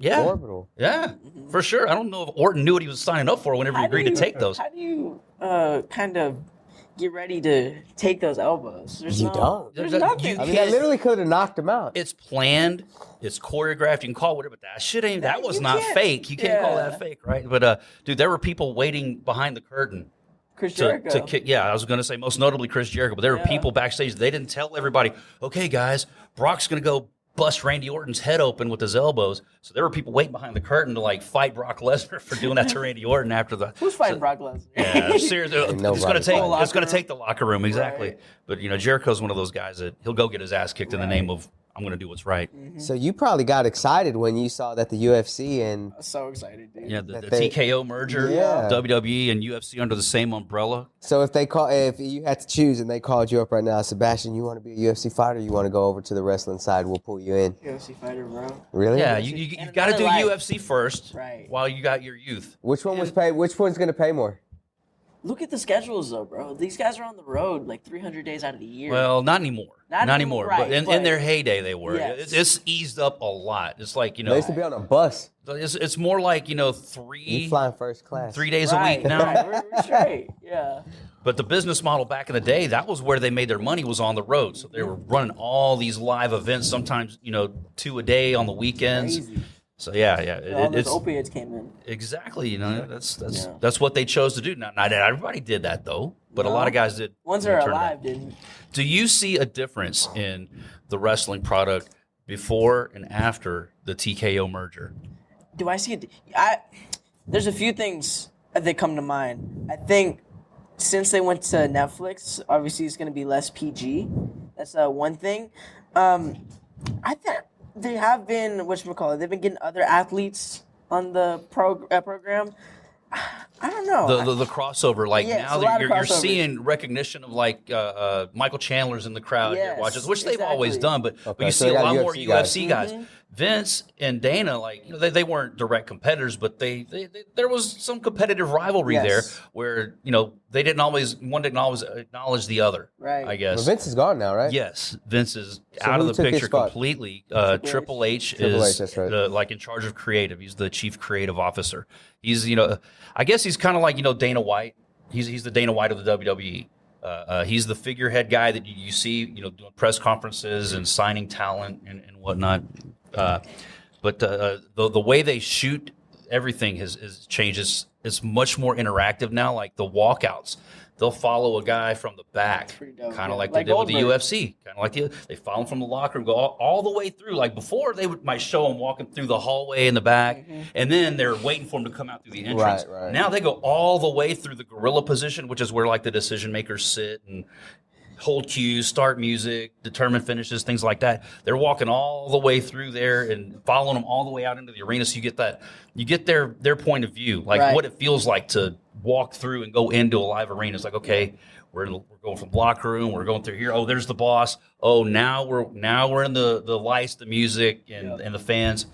orbital.
Yeah, for sure. I don't know if Orton knew what he was signing up for whenever he agreed to take those.
How do you kind of get ready to take those elbows? There's
don't.
There's
You
nothing.
I mean, I literally could have knocked him out.
It's planned. It's choreographed. You can call it whatever, but that shit ain't. That was not fake. You can't call that fake, right? But dude, there were people waiting behind the curtain.
Chris Jericho.
To kick. Yeah, I was going to say most notably Chris Jericho, but there were people backstage. They didn't tell everybody. Okay, guys, Brock's going to go bust Randy Orton's head open with his elbows. So there were people waiting behind the curtain to fight Brock Lesnar for doing that to Randy Orton after the.
Who's fighting Brock Lesnar?
Yeah, seriously, it's going to take the locker room exactly.
Right.
But Jericho's one of those guys that he'll go get his ass kicked in the name of I'm going to do what's right.
So you probably got excited when you saw that the UFC and
I'm so excited, dude.
Yeah, the TKO merger, WWE and UFC under the same umbrella.
So if you had to choose and they called you up right now, Sebastian, you want to be a UFC fighter? You want to go over to the wrestling side? We'll pull you in.
UFC fighter, bro.
Really?
Yeah, you got to do UFC first, while you got your youth.
Which one was paid? Which one's going to pay more?
Look at the schedules, though, bro. These guys are on the road 300 days out of the year.
Well, not anymore. Not anymore.
Right,
but in their heyday, they were.
Yes.
It's eased up a lot. It's like
They used to be on a bus.
It's more like
You
three
flying first class.
3 days a week now.
Right. We're straight. Yeah.
But the business model back in the day, that was where they made their money, was on the road. So they were running all these live events, sometimes 2 a day on the weekends.
Crazy.
So yeah,
All those opiates came in.
Exactly. That's what they chose to do. Not everybody did that though, but a lot of guys did.
Ones that are alive didn't.
Do you see a difference in the wrestling product before and after the TKO merger?
Do I see it? There's a few things that come to mind. I think since they went to Netflix, obviously it's going to be less PG. That's one thing. I think they have been, they've been getting other athletes on the program. I don't know.
The crossover, now that you're seeing recognition of Michael Chandler's in the crowd here watches, which they've always done, but you see a lot more UFC guys. Vince and Dana, they weren't direct competitors, but there was some competitive rivalry there where one didn't always acknowledge the other.
Right.
I guess.
Well, Vince is gone now, right?
Yes, Vince is
So
out
who
of the
took his
picture
spot?
completely. Triple H
Triple
is
H, that's right.
in charge of creative. He's the chief creative officer. He's I guess he's kind of like Dana White. He's the Dana White of the WWE. He's the figurehead guy that you see doing press conferences and signing talent and whatnot. But the way they shoot everything has changed. It's much more interactive now. Like the walkouts, they'll follow a guy from the back, kind of like they did with the UFC. Kind of like they follow him from the locker room, go all the way through. Like before, they might show him walking through the hallway in the back, and then they're waiting for him to come out through the entrance.
Right.
Now they go all the way through the gorilla position, which is where the decision makers sit and hold cues, start music, determine finishes, things like that. They're walking all the way through there and following them all the way out into the arena. So you get their point of view, what it feels like to walk through and go into a live arena. It's like, okay, we're going from the locker room, we're going through here. Oh, there's the boss. Oh, now we're in the lights, the music, and the fans.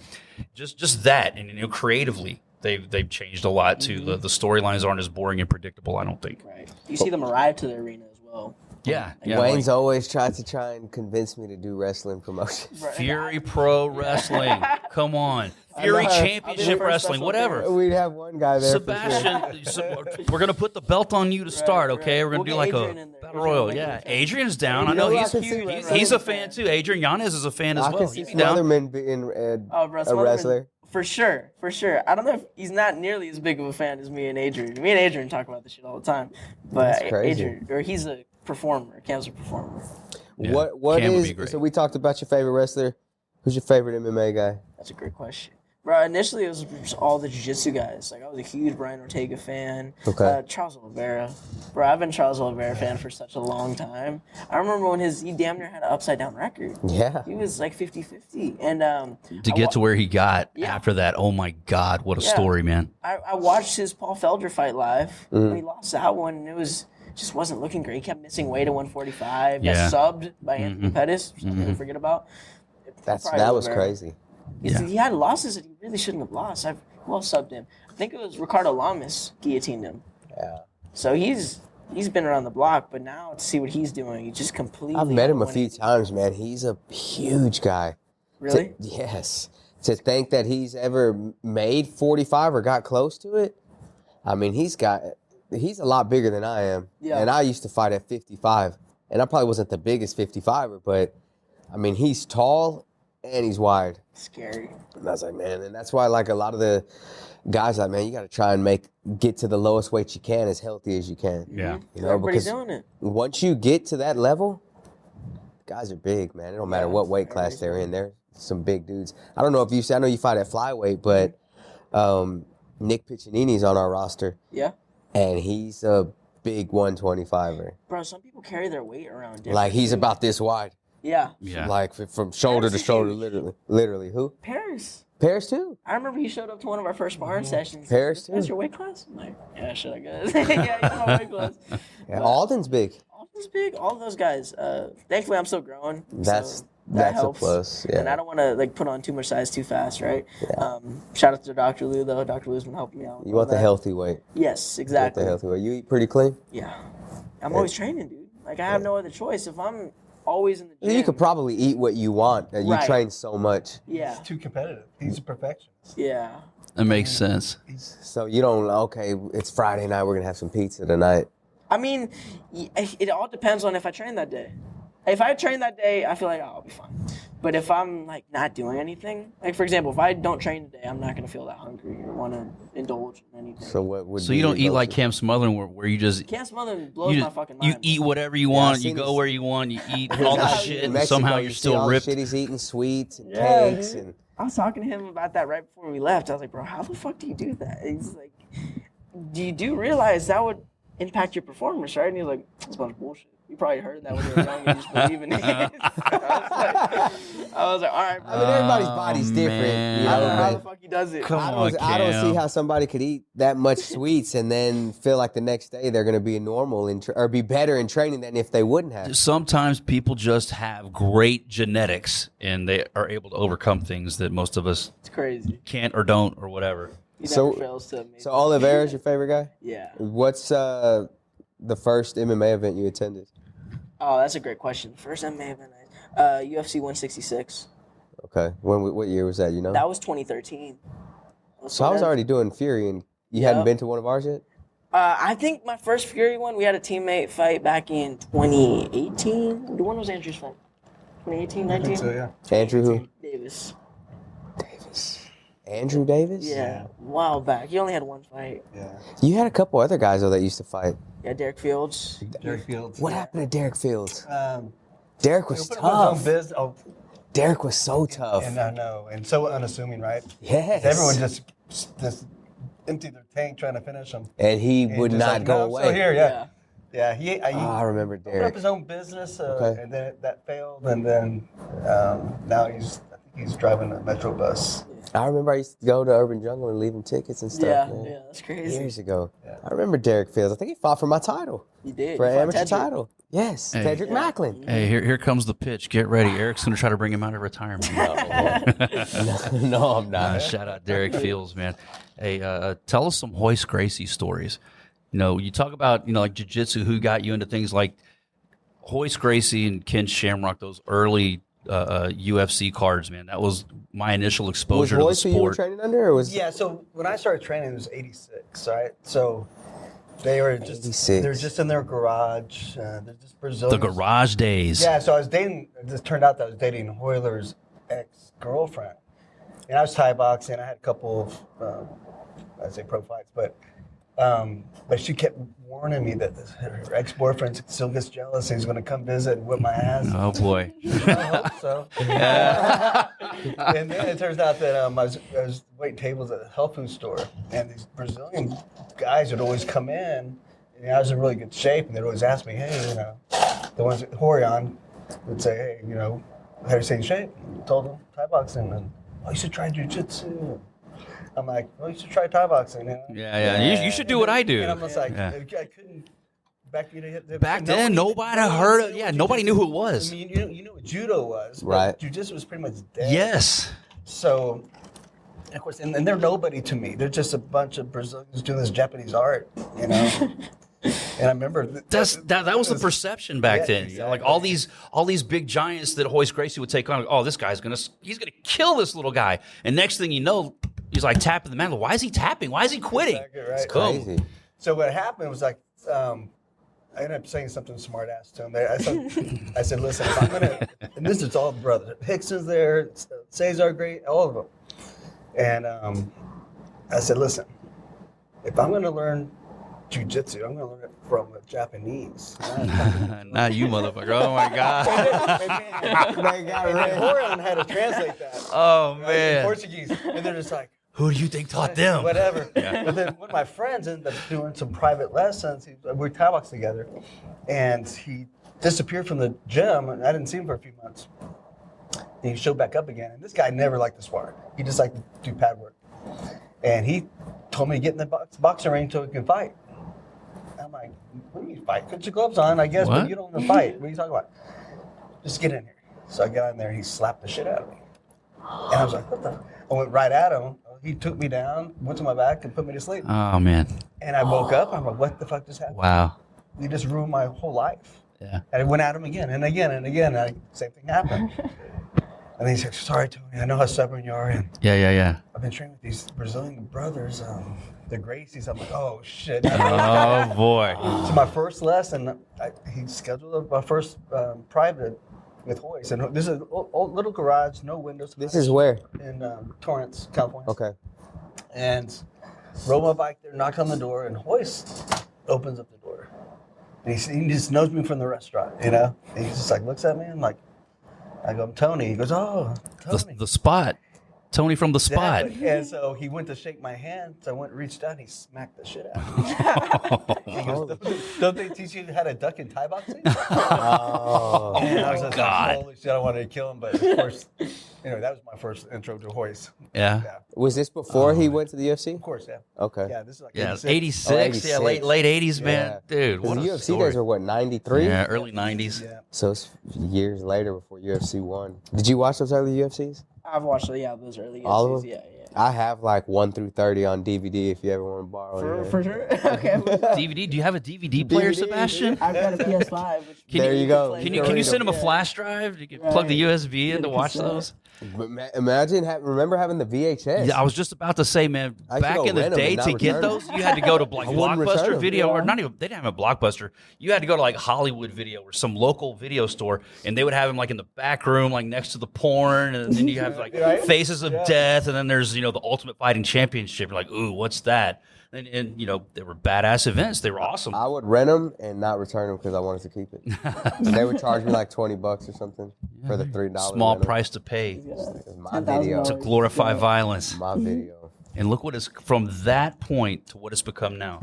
Just that, and creatively, they've changed a lot too. The storylines aren't as boring and predictable, I don't think.
Right. You see them arrive to the arena as well.
Yeah,
Wayne's always tried to convince me to do wrestling promotions.
Fury Pro Wrestling. Come on. Fury Championship Wrestling, whatever.
We'd have one guy there.
Sebastian, we're going to put the belt on you to start, okay? We're going to do like
Adrian
a
in there.
battle royal. Yeah, Adrian's down. I know he's a fan too. Adrian Yanez is a fan as
I
well.
can see
He'd be
some
down.
other men being a
Smotherman,
wrestler.
For sure. I don't know if he's not nearly as big of a fan as me and Adrian. Me and Adrian talk about this shit all the time. But
That's crazy.
Adrian, or he's a performer. Cam's a performer.
Yeah,
What
Cam would be
is?
great.
So we talked about your favorite wrestler. Who's your favorite MMA guy?
That's a great question. Bro, initially it was just all the jiu-jitsu guys. Like, I was a huge Brian Ortega fan.
Okay.
Charles Oliveira. Bro, I've been a Charles Oliveira fan for such a long time. I remember when he damn near had an upside-down record.
Yeah.
He was like 50-50. And
To get to where he got
Yeah.
after that, oh my God, what a story, man.
I watched his Paul Felder fight live.
Mm-hmm.
And he lost that one, and it was just wasn't looking great. He kept missing weight at 145.
Yeah.
Got subbed by Anthony Pettis, something to forget about. Probably
That was
Oliveira.
crazy.
He had losses that he really shouldn't have lost. Who else subbed him? I think it was Ricardo Lamas guillotined him.
Yeah.
So he's been around the block, but now to see what he's doing, he just completely.
I've met him a
outwent
few
it.
times, man. He's a huge guy.
Really?
Yes. To think that he's ever made 45 or got close to it, I mean, he's a lot bigger than I am.
Yeah.
And I used to fight at 55. And I probably wasn't the biggest 55er, but, I mean, he's tall and he's wide.
Scary.
And I was like, man, and that's why, like, a lot of the guys, like, man, you got to try and get to the lowest weight you can as healthy as you can.
Yeah.
You know,
Everybody's
because
doing it.
once you get to that level, guys are big, man. It don't matter what weight class they're in. They're some big dudes. I don't know if I know you fight at flyweight, but Nick Piccinini's on our roster,
Yeah.
and he's a big 125er.
Bro, some people carry their weight around different.
Like, he's about this wide.
Yeah.
Yeah.
Like, from shoulder to
Paris is
shoulder,
huge.
literally. Who?
Paris.
Paris, too.
I remember he showed up to one of our first sparring sessions.
Paris,
That's
too.
your weight class? I'm like, yeah, shit, I guess. Yeah, he's my weight class.
Yeah, Alden's big.
Alden's big. All of those guys. Thankfully, I'm still growing.
That's
so that
a
helps.
plus. Yeah.
And I don't want to put on too much size too fast, right? Shout out to Dr. Lou though. Dr. Lou's been helping me out. with
You
all
want the
that.
healthy weight.
Yes,
You want
exactly.
the healthy weight. You eat pretty clean?
Yeah. I'm always training, dude. Like I have no other choice. If I'm always in the gym,
You could probably eat what you want. And you
Right.
train so much.
Yeah.
He's too competitive. He's a perfectionist.
Yeah.
That makes sense.
So you don't, okay, it's Friday night, we're going to have some pizza tonight.
I mean, it all depends on if I train that day. If I train that day, I feel like I'll be fine. But if I'm like not doing anything, like for example, if I don't train today, I'm not gonna feel that hungry or want to indulge in anything.
So what would
So
be
you don't
your
eat like
go-to?
Cam Smotherman where you just
Can't smother blows
you,
my fucking mind.
you eat whatever you
I
want, you
seen
go
this-
where you want, you eat all the shit,
In
and
Mexico,
somehow
you
you're
see
still
all the
ripped.
shit he's eating, sweets and
Yeah,
cakes.
dude.
And
I was talking to him about that right before we left. I was like, bro, how the fuck do you do that? He's like, do you realize that would impact your performance, right? And he was like, that's a bunch of bullshit. You probably heard that when you were young and just believe in it. I was like, all right, bro.
I mean, everybody's body's different.
man.
You
I don't know how
know,
the fuck he does it.
Come
I
on,
don't, I don't see
Cam.
how somebody could eat that much sweets and then feel like the next day they're going to be normal or be better in training than if they wouldn't have.
Sometimes people just have great genetics and they are able to overcome things that most of us
It's crazy.
can't or don't or whatever.
He
So-
never fails to amaze
So
me.
Oliveira's your favorite guy?
Yeah.
What's the first MMA event you attended?
Oh, that's a great question. First MMA event, UFC 166.
Okay. What year was that, you know?
That was 2013.
So I was already doing Fury and you
Yeah.
hadn't been to one of ours yet?
I think my first Fury one, we had a teammate fight back in 2018. When was Andrew's fight? 2018, 19?
So yeah.
Andrew who?
Davis.
Andrew Davis?
Yeah, a while back. He only had one fight.
Yeah.
You had a couple other guys, though, that used to fight.
Yeah, Derek Fields.
Derek Fields.
What happened to Derek Fields?
Um,
Derek
he
was
opened up his
tough.
own business. Oh,
Derek was so tough.
and I know, and so unassuming, right?
Yes.
Everyone just emptied their tank trying to finish him.
And he
And
would
just
not
like,
go
"No, I'm
away.
still here, yeah. Yeah, he
I remember
opened up
Derek.
his own business,
Okay.
and then that failed, and then now I think he's driving a metro bus.
I remember I used to go to Urban Jungle and leave him tickets and stuff.
Yeah,
man.
yeah, that's crazy.
Years ago.
Yeah.
I remember Derek Fields. I think he fought for my title.
He did.
For
He
an
fought
amateur
Tedrick.
title. Yes,
Hey.
Cedric Macklin.
Hey, here comes the pitch. Get ready. Eric's going to try to bring him out of retirement.
No, I'm not.
Shout out Derek Fields, man. Hey, tell us some Royce Gracie stories. You know, you talk about, like jiu-jitsu, who got you into things like Royce Gracie and Ken Shamrock, those early UFC cards, man. That was my initial exposure to the
Royce who you were
sport.
training under, or was
Yeah, so when I started training, it was 86, right? So they were just
86.
they're just in their garage. They're just
The
Brazilians.
garage days.
Yeah, so I was dating. It just turned out that I was dating Hoyler's ex-girlfriend, and I was Thai boxing. I had a couple of, I'd say pro fights, but she kept warning me that her ex-boyfriend still gets jealous and he's going to come visit and whip my ass.
Oh, boy.
I hope so. And then it turns out that I was waiting tables at a health food store, and these Brazilian guys would always come in, and I was in really good shape, and they'd always ask me, hey, the ones at Horion would say, hey, how do you stay in shape? I told them Thai boxing, and you should try jiu-jitsu. I'm like, well, you should try Thai boxing.
Yeah. You should do what I do.
And I'm just like,
Yeah.
I couldn't.
Back then, nobody heard of. Yeah, nobody knew who it was.
I mean, you know what judo was, but
Right.
jiu-jitsu was pretty much dead.
Yes.
So, of course, and they're nobody to me. They're just a bunch of Brazilians doing this Japanese art, And I remember
That was the perception back
Yeah,
then.
exactly.
Like all these big giants that Royce Gracie would take on. Oh, this guy's he's gonna kill this little guy. And next thing you know, he's like tapping the man. Why is he tapping? Why is he quitting?
Exactly right.
crazy?
So what happened was like, I ended up saying something smart ass to him. I said, listen, if I'm gonna, and this is all brothers. Hickson's there, Cesar Great, all of them. And I said, listen, if I'm gonna learn jiu-jitsu, I'm gonna learn it from a Japanese.
Not you, motherfucker. Oh my god.
And Horion had to translate that.
Oh
In
man.
Portuguese. And they're just like,
Who do you think taught them?
whatever. But then one of my friends ended up doing some private lessons. We Thai boxed together, and he disappeared from the gym, and I didn't see him for a few months. And he showed back up again, and this guy never liked to spar. He just liked to do pad work. And he told me to get in the boxing ring so he can fight. I'm like, what do you mean fight? Put your gloves on, I guess,
What?
but you don't want to fight. What are you talking about? Just get in here. So I got in there, and he slapped the shit out of me. And I was like, what the? I went right at him. He took me down, went to my back, and put me to sleep.
Oh man.
And I woke up. I'm like, what the fuck just happened?
Wow.
He just ruined my whole life.
Yeah.
And I went at him again and again and again. And same thing happened. And then he said, sorry, Tony. I know how stubborn you are. And
Yeah.
I've been training with these Brazilian brothers, the Gracies. I'm like, oh, shit.
Oh boy.
So my first lesson, he scheduled my first private with Hoyce. And this is an old little garage, no windows.
This is where?
In Torrance, California.
Okay.
And rode my bike there, knocked on the door, and Hoyce opens up the door. And he just knows me from the restaurant, And he just like looks at me and like, I go, I'm Tony. He goes, oh, Tony.
The spot. Tony from the spot.
Exactly. And so he went to shake my hand. So I went and reached out and he smacked the shit out of me. He goes, don't they teach you how to duck in Thai boxing?
Oh,
And I was just
God.
like, holy shit, I wanted to kill him. But of course, that was my first intro to Hoyce.
Yeah.
Yeah,
was this before he went to the UFC?
of course, yeah.
Okay.
Yeah, this is like
Yeah.
86.
86. Yeah.
86.
Late 80s, man. Dude.
The
What a
UFC
story.
days were what, 93?
Yeah. Early 90s.
Yeah.
So it's years later before UFC 1. Did you watch those early UFCs?
I've watched those early
All of
UFCs,
them?
Yeah.
I have like 1 through 30 on DVD if you ever want to borrow it.
For sure. Okay.
DVD. Do you have a DVD player,
DVD,
Sebastian?
I've got a PS5. Which
There you go.
Can you send him a flash drive? You can plug the USB in to watch those.
But imagine, remember having the VHS?
Yeah, I was just about to say, man,
I used to
back
go
in the
rent 'em
day
and not
to get
return 'em.
those, you had to go to like
I wouldn't return
Blockbuster
'em.
Video, or
Yeah.
not even, they didn't have a Blockbuster. You had to go to like Hollywood Video or some local video store, and they would have them like in the back room, like next to the porn, and then you have like
Right?
Faces of Death, and then there's, the Ultimate Fighting Championship. You're like, ooh, what's that? And they were badass events. They were awesome.
I would rent them and not return them because I wanted to keep it. And they would charge me like $20 or something for the $3.
Small
rental.
price to pay
It was my
$10,000.
video.
to glorify violence.
My video.
And look what is from that point to what it's become now.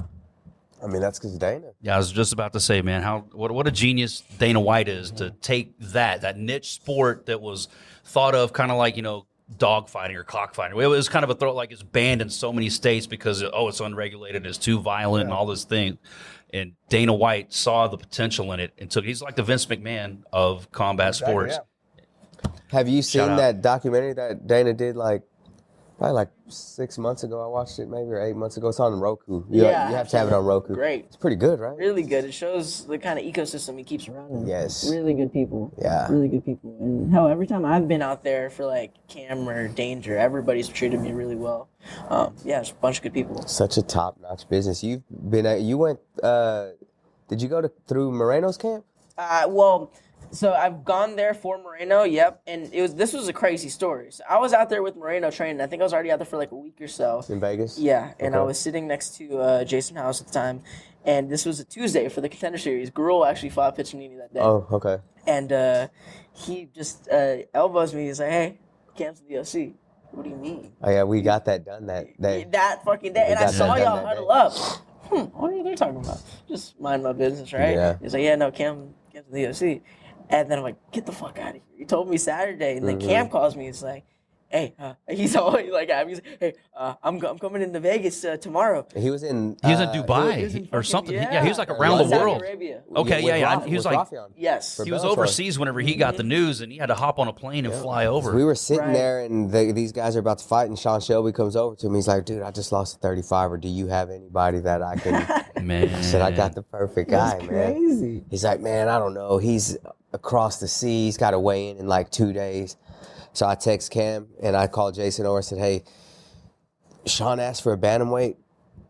I mean, that's because Dana.
Yeah, I was just about to say, man, what a genius Dana White is to take that niche sport that was thought of kind of like, dogfighting or cockfighting. It was kind of a throw, like it's banned in so many states because it's unregulated, it's too violent, and all this thing. And Dana White saw the potential in it and took. He's like the Vince McMahon of combat sports.
Yeah. Have you seen
Shout out.
that documentary that Dana did probably like 6 months ago? I watched it maybe, or 8 months ago. It's on Roku. You have to have it on Roku.
Great.
It's pretty good, right?
Really good. It shows the kind of ecosystem he keeps running.
Yes.
Really good people.
Yeah.
Really good people. And hell, every time I've been out there for like camera or danger, everybody's treated me really well. It's a bunch of good people.
Such a top-notch business. You've been you went, did you go through Moreno's camp?
So I've gone there for Moreno, yep, and this was a crazy story. So I was out there with Moreno training. I think I was already out there for like a week or so.
In Vegas?
Yeah, and
Okay.
I was sitting next to Jason House at the time, and this was a Tuesday for the Contender Series. Gurul actually fought Piccinini that day.
Oh, okay.
And he just elbows me. He's like, "Hey, Cam's in the UFC." What do you mean?
Oh, yeah, we got that done that day.
That fucking day, and I
got
saw
that
y'all
done that
huddle
day.
up. What are they talking about? Just mind my business, right?
Yeah.
He's like, "Yeah, no, Cam's in the UFC." And then I'm like, "Get the fuck out of here." He told me Saturday, and then Cam calls me. It's like, "Hey," he's always like, he's like, "Hey, I'm coming into Vegas tomorrow."
He was in
Dubai
he was in
or
fucking-
something.
yeah.
he was like around the
Saudi
world.
Arabia.
Okay, yeah. He was like,
Yes.
he was
Bellator.
overseas whenever he got the news, and he had to hop on a plane and fly over.
We were sitting
Right.
there, and these guys are about to fight, and Sean Shelby comes over to me. He's like, "Dude, I just lost a 35er. Do you have anybody that I can?"
Man,
I said, "I got the perfect guy,
That's
man."
crazy.
He's like, "Man, I don't know. He's across the sea. He's got to weigh in like 2 days." So I text Cam, and I called Jason over and said, "Hey, Sean asked for a bantamweight.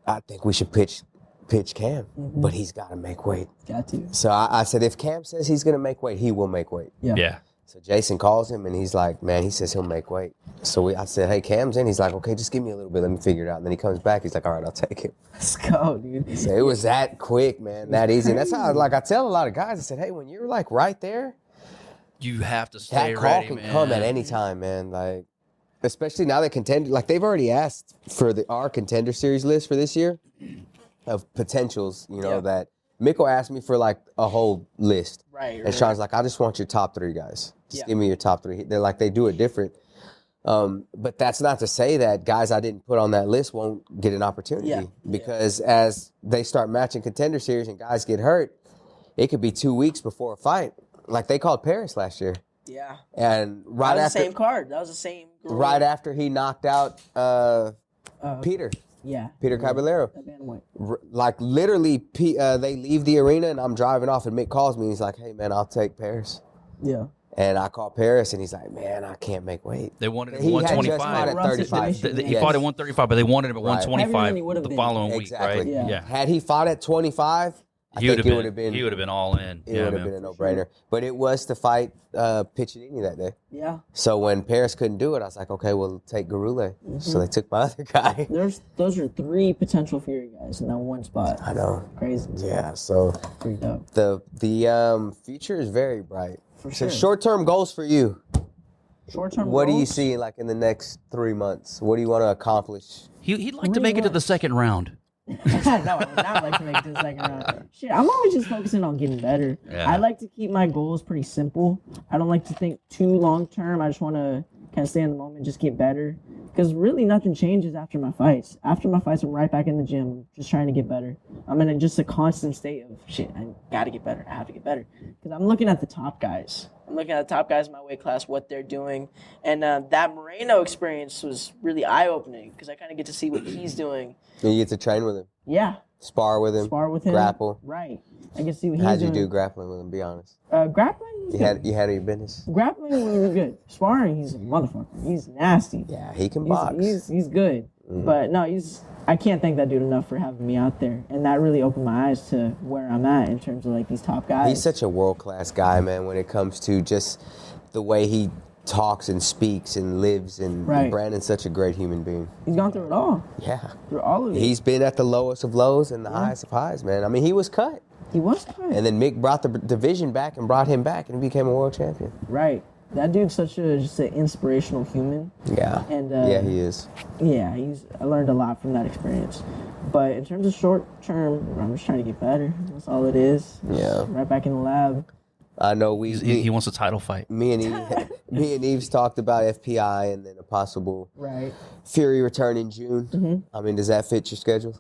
I think we should pitch Cam, but he's got to make weight."
Got to.
So I said, if Cam says he's going to make weight, he will make weight.
yeah.
So Jason calls him, and he's like, "Man, he says he'll make weight." So I said, "Hey, Cam's in." He's like, "Okay, just give me a little bit. Let me figure it out." And then he comes back. He's like, "All right, I'll take it."
Let's go, dude.
So it was that quick, man, that easy. And that's how, I tell a lot of guys, I said, "Hey, when you're like right there,
You have to
that
stay
call
ready,
can
man.
come at any time, man." Like, especially now that contender, like they've already asked for our contender series list for this year of potentials. That Mikko asked me for like a whole list,
Right.
and Sean's like, "I just want your top 3 guys. Just give me your top 3." They're like, they do it different. But that's not to say that guys I didn't put on that list won't get an opportunity.
Yeah.
Because as they start matching contender series and guys get hurt, it could be 2 weeks before a fight. Like they called Paris last year.
Yeah.
And
That
right
was
after
the same card. That was the same. Group.
right after he knocked out Peter Caballero.
That bantamweight.
Like literally they leave the arena and I'm driving off and Mick calls me and he's like, "Hey man, I'll take Paris."
Yeah.
And I call Paris and he's like, "Man, I can't make weight."
They wanted him at
He had just fought
125.
at 35.
He
Yes.
fought at 135, but they wanted him at
Right.
125
Heavier than he would've
the
been.
following week,
Exactly.
right?
Yeah.
Had he fought at 25, I
He
think
would
it would have been.
He would have been all in.
It
Yeah,
would have
man.
been a no-brainer. But it was to fight Piccinini that day.
Yeah.
So when Paris couldn't do it, I was like, okay, well, take Garule. So they took my other guy.
Those are 3 potential Fury guys in that one spot.
I know.
Crazy.
Yeah. So
Pretty dope.
the future is very bright.
For
So
sure.
short-term goals for you.
Short-term
What do you
goals?
see like in the next 3 months? What do you want to accomplish?
He'd like to make it to the second round.
No, I would not like to make it to the second round. Shit, I'm always just focusing on getting better.
Yeah.
I like to keep my goals pretty simple. I don't like to think too long term. I just want to kind of stay in the moment, just get better. Because really nothing changes after my fights. After my fights, I'm right back in the gym, just trying to get better. I'm in just a constant state of, shit, I got to get better. I have to get better. Because I'm looking at the top guys.
I'm looking at the top guys in my weight class, what they're doing. And that Moreno experience was really eye-opening because I kind of get to see what he's doing.
And you get to train with him,
Yeah,
spar with him,
spar with him.
grapple.
Right. I can see what he's
How'd
doing.
you do grappling with him? Be honest.
Grappling?
You had your business.
Grappling was good. Sparring, he's a motherfucker. He's nasty.
Yeah, he can box.
He's good. But no, I can't thank that dude enough for having me out there. And that really opened my eyes to where I'm at in terms of like these top guys.
He's such a world-class guy, man, when it comes to just the way he talks and speaks and lives. And
Right.
Brandon's such a great human being.
He's gone through it all.
Yeah.
Through all of it.
He's been at the lowest of lows and the highest of highs, man. I mean, he was cut.
He was good.
And then Mick brought the division back and brought him back, and he became a world champion.
Right. That dude's just an inspirational human.
Yeah.
And
yeah, he is.
Yeah, I learned a lot from that experience. But in terms of short term, I'm just trying to get better. That's all it is.
Yeah.
Right back in the lab.
I know
He wants a title fight.
me and Eve's talked about FPI and then a possible
Right.
Fury return in June.
Mm-hmm.
I mean, does that fit your schedule?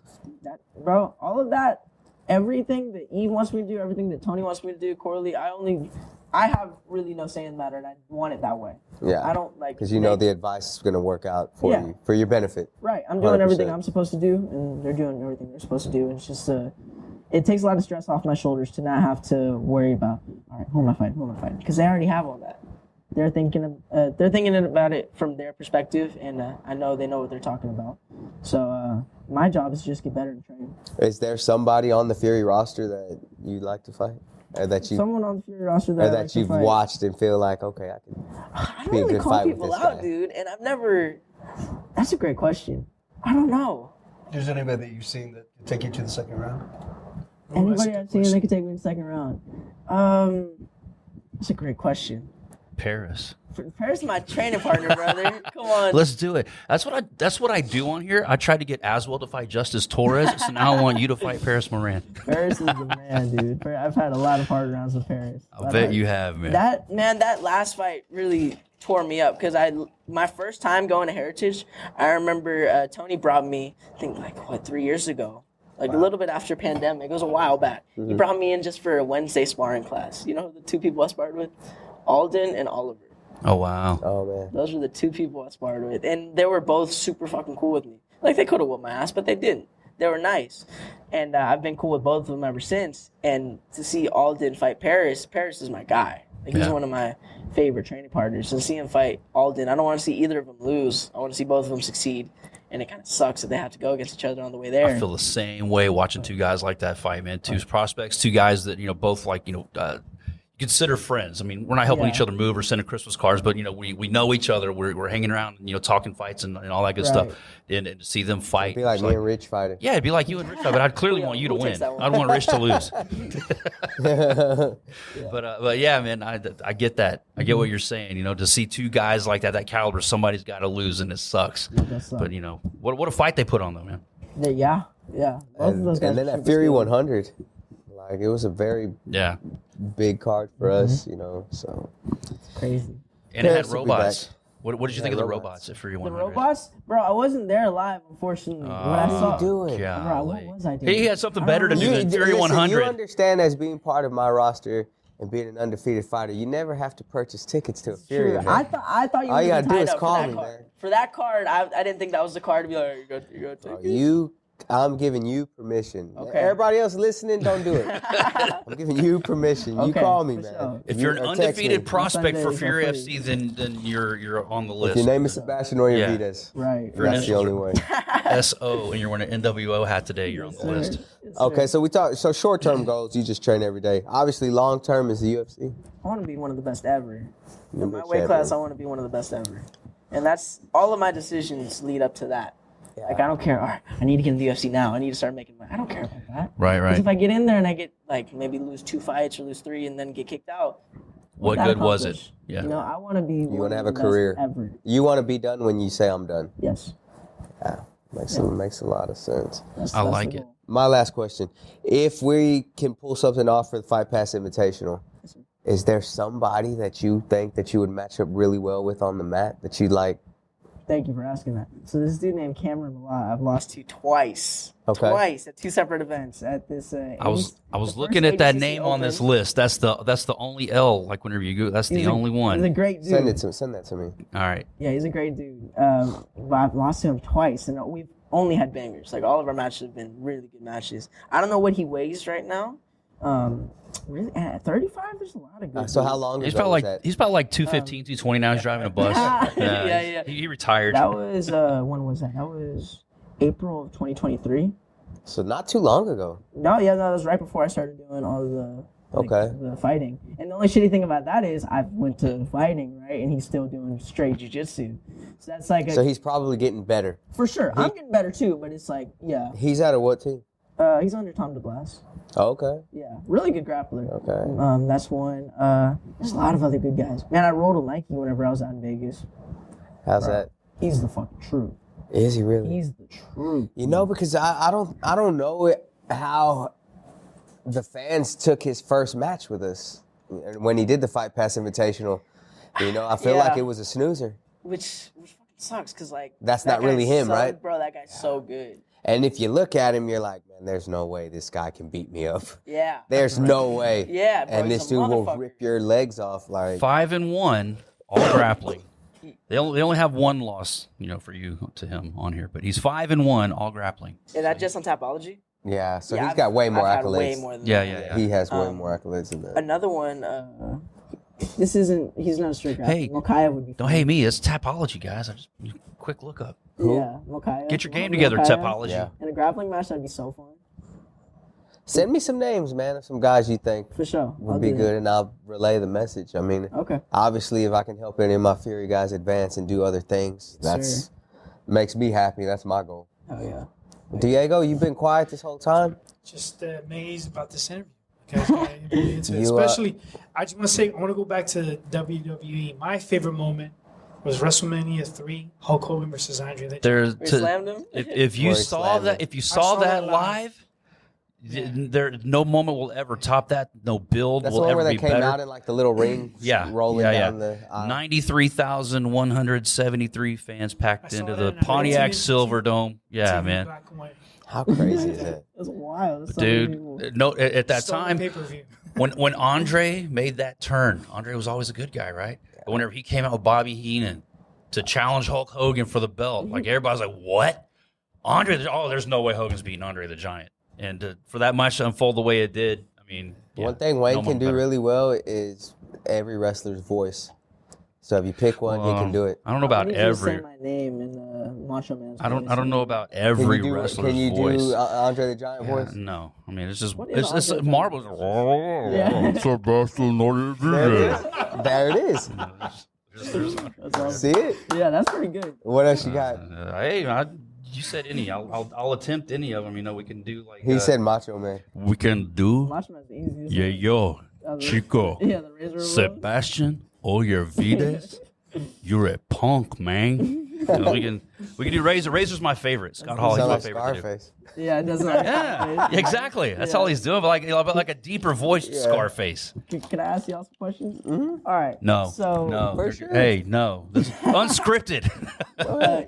Bro, all of that, everything that Eve wants me to do, everything that Tony wants me to do, Corley, I have really no say in the matter, and I want it that way.
Yeah.
I don't like.
Because you know the advice is going to work out for you, for your benefit.
Right. I'm doing everything
100%.
I'm supposed to do, and they're doing everything they're supposed to do. It's just it takes a lot of stress off my shoulders to not have to worry about, all right, who am I fighting? Because they already have all that. They're thinking about it from their perspective, and I know they know what they're talking about. So my job is to just get better and train.
Is there somebody on the Fury roster that you'd like to fight? Or that you
Someone on the Fury roster
or
that,
that you've watched and feel like, okay, I can
I
be a
don't really
good
call
fight with
people
this
out,
guy.
dude, and I've never.
That's a great question. I don't know.
There's anybody that you've seen that could take you to the second round?
Anybody I've seen that could take me in the second round? That's a great question.
Paris.
Paris is my training partner, brother. Come on.
Let's do it. That's what I do on here. I tried to get Aswell to fight Justice Torres, so now I want you to fight Paris Moran.
Paris is the man, dude. I've had a lot of hard rounds with Paris.
I bet you have, man.
That last fight really tore me up because my first time going to Heritage, I remember Tony brought me, I think 3 years ago, a little bit after pandemic. It was a while back. He brought me in just for a Wednesday sparring class. You know the two people I sparred with? Alden and Oliver.
Oh, wow.
Oh, man.
Those were the two people I sparred with. And they were both super fucking cool with me. Like, they could have whooped my ass, but they didn't. They were nice. And I've been cool with both of them ever since. And to see Alden fight Paris is my guy. Like, he's one of my favorite training partners. And to see him fight Alden, I don't want to see either of them lose. I want to see both of them succeed. And it kind of sucks that they have to go against each other on the way there.
I feel the same way watching two guys like that fight, man. Two prospects, two guys that, both consider friends. I mean, we're not helping each other move or sending Christmas cards, but we know each other. We're hanging around, talking fights and all that good stuff. And to see them fight,
It'd be like me and Rich fighting.
Yeah, it'd be like you and Rich, but I'd clearly want you to win. I'd want Rich to lose. But yeah, man, I get that. I get what you're saying. To see two guys like that caliber, somebody's got to lose, and it sucks. But what a fight they put on, though, man.
Yeah. Both of those guys
And then
are
that
super
Fury
skilled.
100, like, it was a very big card for us, so.
Crazy.
And it had
Paris will be
robots.
back.
What did you think of the robots at Fury
The
100?
robots? Bro, I wasn't there live, unfortunately. What I
What
saw.
are you doing?
Bro, what was I doing?
He had something better to do than Fury
Listen,
100.
You understand, as being part of my roster and being an undefeated fighter, you never have to purchase tickets to a Fury
Sure.
event.
I thought you
All you
were
gotta do
tied
is
up for
call
that
me,
card.
man.
For that card, I didn't think that was the card to be like, you go take it.
I'm giving you permission.
Okay.
Everybody else listening, don't do it. I'm giving you permission. You
Okay,
call me,
for
man.
sure.
If you're an
Or text
undefeated
me.
prospect for
Sundays,
Fury
I'm
FC, then you're on the list.
If your name is Sebastian Oyervidez,
Right.
that's the only way.
SO, and you're wearing an NWO hat today, you're on the list.
Okay, so we talk. So short-term goals, you just train every day. Obviously, long-term is the UFC.
I want to be one of the best ever.
You're
In my
a
weight
champion.
class, I want to be one of the best ever. And that's all of my decisions lead up to that. Like, I don't care. All right, I need to get in the UFC now. I need to start making money. I don't care about that.
Right.
Because if I get in there and I get, maybe lose 2 fights or lose 3 and then get kicked out,
What
that
good was it?
accomplish?
Yeah.
I want to be
You
one
want to
of
have a
the best
career.
ever.
You want to be done when you say I'm done.
Yes.
Yeah, makes a lot of sense.
That's
like
the
it.
goal.
My last question: if we can pull something off for the Fight Pass Invitational, is there somebody that you think that you would match up really well with on the mat that you like?
Thank you for asking that. So this dude named Cameron Malott, I've lost
To twice.
Okay.
Twice at 2 separate events.
at this.
I was
the
looking
first
at that
ADCC
name on this
Open.
list. That's the only L. Like whenever you go, that's the only
He's a
one.
great dude.
Send that to me.
All right.
Yeah, he's a great dude. But I've lost to him twice, and we've only had bangers. Like, all of our matches have been really good matches. I don't know what he weighs right now. Really, at 35, there's a lot of good.
So how
dudes.
long
He's
ago
about
was
like
that?
he's about like 215, 220 now. He's driving a bus.
Yeah.
He retired.
That was when was that? That was April of 2023.
So not too long ago.
No, that was right before I started doing all the the fighting. And the only shitty thing about that is I went to fighting, right, and he's still doing straight jiu-jitsu. So that's like
So he's probably getting better.
for sure. I'm getting better too, but it's like
He's out of what team?
he's under Tom DeBlas.
Oh, okay.
Yeah, really good grappler.
Okay.
That's one. There's a lot of other good guys. Man, I rolled a Nike whenever I was out in Vegas.
How's that?
He's the fucking truth.
Is he really?
He's the truth.
You know, because I don't know how the fans took his first match with us. when he did the Fight Pass Invitational, I feel
Yeah.
like it was a snoozer.
Which fucking sucks, because, like,
That's
that
not really
guy's
him,
so-
right?
Bro, that guy's so good.
And if you look at him, you're like, man, there's no way this guy can beat me up.
Yeah.
There's no way.
Yeah, bro,
And
he's
this
a
dude will
motherfucker.
rip your legs off. Like,
5-1, all grappling. They only have one loss, for you to him on here, but he's 5-1, all grappling.
Is that just on Tapology?
yeah, so
Yeah,
he's
I've-
got way more
I've had
accolades.
way more than
Yeah,
that.
yeah.
He has way more accolades than that.
Another one,
This isn't. He's not a straight grappler.
Hey,
Mokaev would be.
Don't hate me. It's Tapology, guys. Quick look up.
Yeah, Mokaev.
Get your game
Mokaev.
together, Tapology.
Yeah.
In a grappling match, that'd be so fun.
Send me some names, man, of some guys you think
For sure.
would
I'll
be
do that.
good, and I'll relay the message. I mean,
Okay.
obviously, if I can help any of my Fury guys advance and do other things, that's makes me happy. That's my goal.
Oh yeah.
Diego, you've been quiet this whole time.
Just amazed about this interview. Guys got really into it.
You,
Especially, I just want to say, I want to go back to WWE. My favorite moment was WrestleMania 3, Hulk Hogan versus Andre the Giant.
There's
We slammed him.
if you
Or he
saw
slammed
that,
him.
if you
saw
saw
that
that
live.
there no moment will ever top that. No build
That's the
will
one
ever
where
be
they came
better.
out in like the little ring,
Yeah,
rolling
yeah,
down the aisle.
93,173 fans
I
packed
saw
into
that
the
in a
Pontiac
19
Silverdome. Yeah,
TV
man,
black and white.
How crazy is that?
That's wild. That's so many people.
dude. No, at that
Stole the
time,
pay-per-view.
when Andre made that turn, Andre was always a good guy, right? But whenever he came out with Bobby Heenan to challenge Hulk Hogan for the belt, like everybody's like, "What? Andre? There's no way Hogan's beating Andre the Giant." And for that match to unfold the way it did, I mean, yeah,
One thing Wayne
no
can
one
do
better.
really well is every wrestler's voice. So if you pick one, he can do it.
I don't know about
I need you to
every.
say my name in Macho Man's
I don't
voice.
know about
Can
every
you do,
wrestler's
can you
voice.
do Andre the Giant
Yeah,
voice?
no, I mean it's just
What is
it's
Andre the
marbles.
Yeah.
Sebastian Oyervidez.
There it is.
That's awesome.
See it?
Yeah, that's pretty good.
What else you got?
Hey, you said any. I'll attempt any of them. We can do like.
He said Macho Man.
we can do.
Macho Man's the easiest.
Yeah, yo, Chico,
Yeah, the razor.
Sebastian Oyervidez. You're a punk, man. We can do Razor. Razor's my favorite. Scott Hall, he's
Sound
my
like
favorite. to do.
Scarface.
Yeah, it doesn't.
Yeah, exactly. That's all he's doing. But like a deeper voiced Scarface.
Can I ask y'all some questions? Mm-hmm. All right.
No,
So,
no.
For sure.
Hey, no. This is unscripted.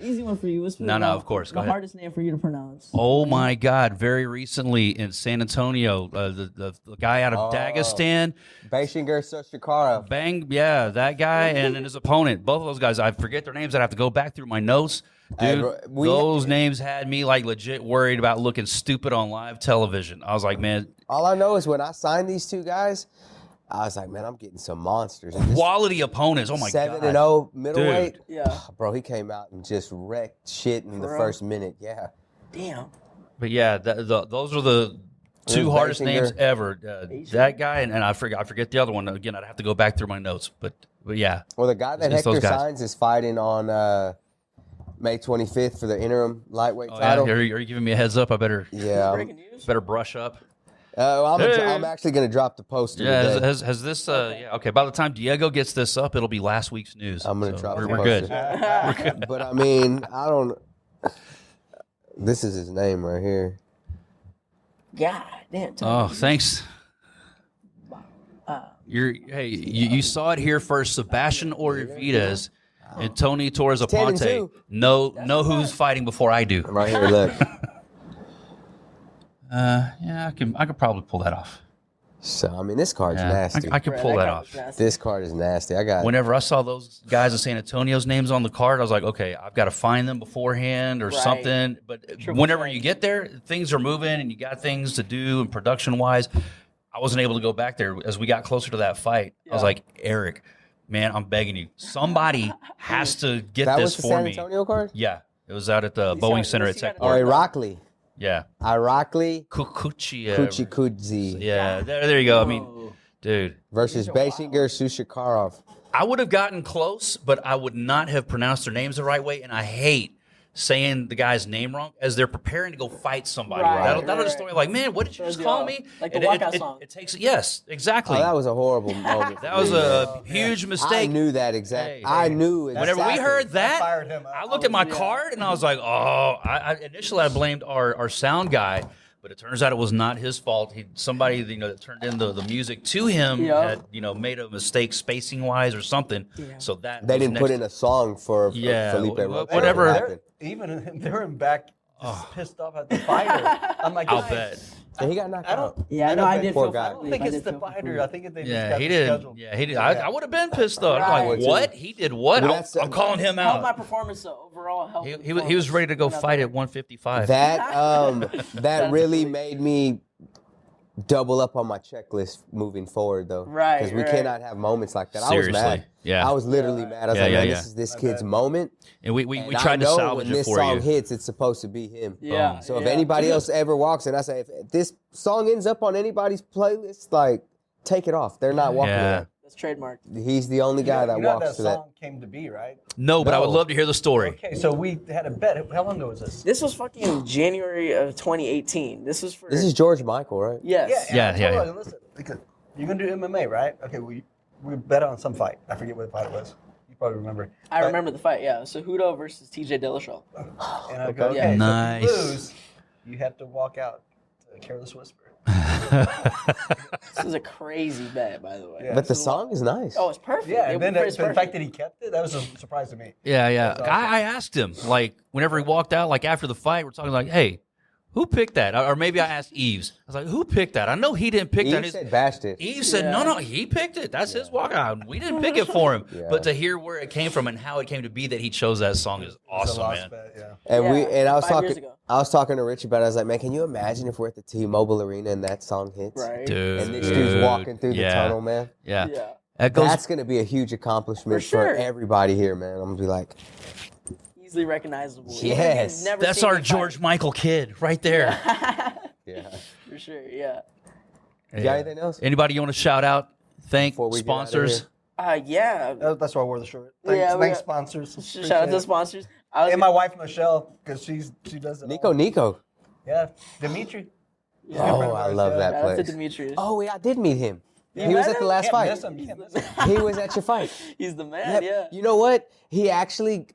easy one for you. What's
No, of course. Go
The
ahead.
hardest name for you to pronounce.
Oh my God! Very recently in San Antonio, the guy out of Dagestan,
Beishinger Soshikara.
bang, yeah, that guy and his opponent, both of those guys. I forget their names. I'd have to go back through my notes.
Hey,
Dude,
bro,
those names had me like legit worried about looking stupid on live television. I was like, man,
All I know is when I signed these two guys, I was like, man, I'm getting some monsters. And this
quality opponents. Oh my
7-0
God.
middleweight.
Dude.
Yeah.
Bro, he came out and just wrecked shit in the
real?
first minute. Yeah.
Damn.
But yeah, those are the two
There's
hardest
Basinger.
names ever. That guy and I forget the other one. Again, I'd have to go back through my notes. But yeah.
Well, the guy that
It's those
Hector
guys.
signs is fighting on May 25th for the interim lightweight
Oh,
title.
yeah. Are you giving me a heads up? I better
Breaking news.
brush up.
I'm actually going to drop the poster
Yeah,
today.
has this? Yeah, okay. By the time Diego gets this up, it'll be last week's news.
I'm going to
So
drop the
We're
poster.
good. We're good.
But I mean, I don't. This is his name right here.
God damn.
Oh, thanks. You saw it here first. Sebastian Oyervidez and Tony Torres
10-2.
Aponte know who's fighting before I do.
Right here, look.
Yeah, I could probably pull that off.
So I mean, this card's
Yeah,
nasty.
I could pull that off.
This card is nasty. I got.
Whenever I saw those guys in San Antonio's names on the card, I was like, okay, I've got to find them beforehand or
Right.
something. But whenever you get there, things are moving and you got things to do and production-wise. I wasn't able to go back there. As we got closer to that fight, I was like, Eric, man, I'm begging you. Somebody has to get
that
this
was the
for
San
me.
Antonio card.
Yeah, it was out at the Boeing Center at Tech
Oh,
Park.
Irakli.
Yeah.
Irakli
Kukuchi.
Kuchikudzi
Yeah, there you go. I mean, dude.
versus Beishinger Sushikarov.
I would have gotten close, but I would not have pronounced their names the right way. And I hate saying the guy's name wrong as they're preparing to go fight somebody.
Right,
That'll just
right.
story like, man, what did you just call me?
Like the
And
walkout song.
It takes yes, exactly.
Oh, that was a horrible moment.
That was a huge
I
mistake.
knew that exactly.
Hey,
I knew exactly.
Whenever we heard that,
fired him.
I looked at my card and I was like, oh. Initially I blamed our sound guy, But it turns out it was not his fault. Somebody that turned in the music to him had made a mistake spacing wise or something. Yeah. So that
they didn't put in a song for Felipe.
Whatever.
Even they were in back pissed off at the fighter. I'm like,
I'll bet.
And he got knocked out.
Yeah, no, I did feel
I don't think it's the fighter. I think they just got
he
the
did.
schedule.
Yeah, he did. I would have been pissed though. I'm like, what? He did what?
Well,
I'm calling him
Helped
out.
my performance overall.
He was ready to go fight at 155.
That really made me double up on my checklist moving forward, though.
Right.
Because we cannot have moments like that.
Seriously.
I was mad.
Yeah.
I was literally mad. I was like, man, this is this kid's moment.
And we
And
tried to salvage
when
it
this
for
song
you.
hits, it's supposed to be him.
Yeah.
So if anybody else ever walks in, I say, if this song ends up on anybody's playlist, like, take it off. They're not walking around.
That's trademarked.
He's the only guy that walks to
that
that.
song came to be, right?
No, but I would love to hear the story.
Okay, so we had a bet. How long ago was this?
This was fucking January of 2018. This was for.
This is George Michael, right?
Yes.
and I told
Yeah.
her, listen, because you're gonna do MMA, right? Okay, we bet on some fight. I forget what fight it was. You probably remember.
I remember the fight. Yeah. So Hudo versus TJ Dillashaw.
And I go, okay,
Yeah.
Nice.
so if you lose, you have to walk out to Careless Whisper.
This is a crazy bet, by the way.
Yeah.
But the song is nice.
Oh, it's perfect.
Yeah,
It
and then
was
the
perfect.
fact that he kept it, that was a surprise to me.
Yeah.
awesome.
I asked him, like, whenever he walked out, like after the fight, we're talking like, hey, who picked that? Or maybe I asked Eves. I was like, who picked that? I know he didn't pick that.
Eve said Bash did.
Eve said, no, he picked it. That's his walkout. We didn't pick it for him.
Yeah.
But to hear where it came from and how it came to be that he chose that song is
It's a
awesome,
lost
man.
bet, yeah.
And I was
5 years
talking.
ago.
I was talking to Rich about it. I was like, man, can you imagine if we're at the T-Mobile Arena and that song hits?
Right.
Dude.
And this dude's walking through the tunnel, man.
Yeah.
Yeah.
That goes.
That's gonna be a huge accomplishment
For sure.
for everybody here, man. I'm gonna be like,
Easily recognizable.
Yes.
Even if you've never
That's
seen
our
him
George
fight.
Michael kid right there.
yeah.
For sure. Yeah.
You got anything else?
Anybody you want to shout out? Thank
Before we get out of
sponsors.
Yeah.
That's why I wore the shirt. Thanks,
Yeah, we
thanks
got-
sponsors.
Shout out to
Appreciate
the
it.
sponsors.
And my wife Michelle, because she does it. all.
Nico.
Yeah, Dimitri. He's a good
Oh,
friend of
I
ours,
love
yeah.
that
Shout out to
place.
Demetrius.
Oh, yeah, I did meet him.
You
He was
met
at the
him?
last
Can't
fight.
miss him. Can't miss him.
He was at your fight.
He's the man.
Yep.
Yeah.
You know what? He actually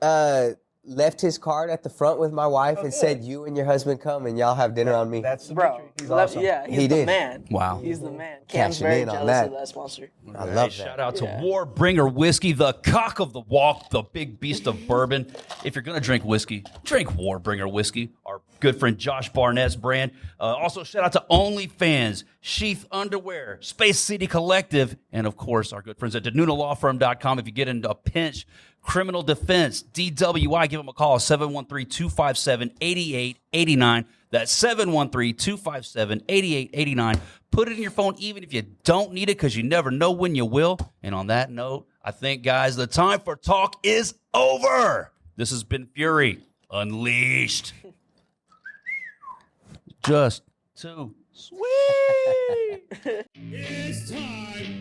left his card at the front with my wife and said, "You and your husband come and y'all have dinner on me."
That's
Bro.
Dimitri. He's
well,
awesome.
Yeah. He's
He
the
did.
man.
Wow.
He's the man. Cam's
Cashing
very
in on
jealous
that.
of that sponsor.
I
Hey,
love
shout
that.
out to
Yeah.
Warbringer Whiskey, the cock of the walk, the big beast of bourbon. If you're going to drink whiskey, drink Warbringer Whiskey, our good friend Josh Barnett's brand. Also, shout out to OnlyFans, Sheath Underwear, Space City Collective, and, of course, our good friends at DeNunaLawFirm.com. If you get into a pinch, criminal defense, DWI, give them a call, 713-257-8889. That's 713-257-8889. Put it in your phone even if you don't need it because you never know when you will. And on that note, I think, guys, the time for talk is over. This has been Fury Unleashed. Just too sweet.
It's time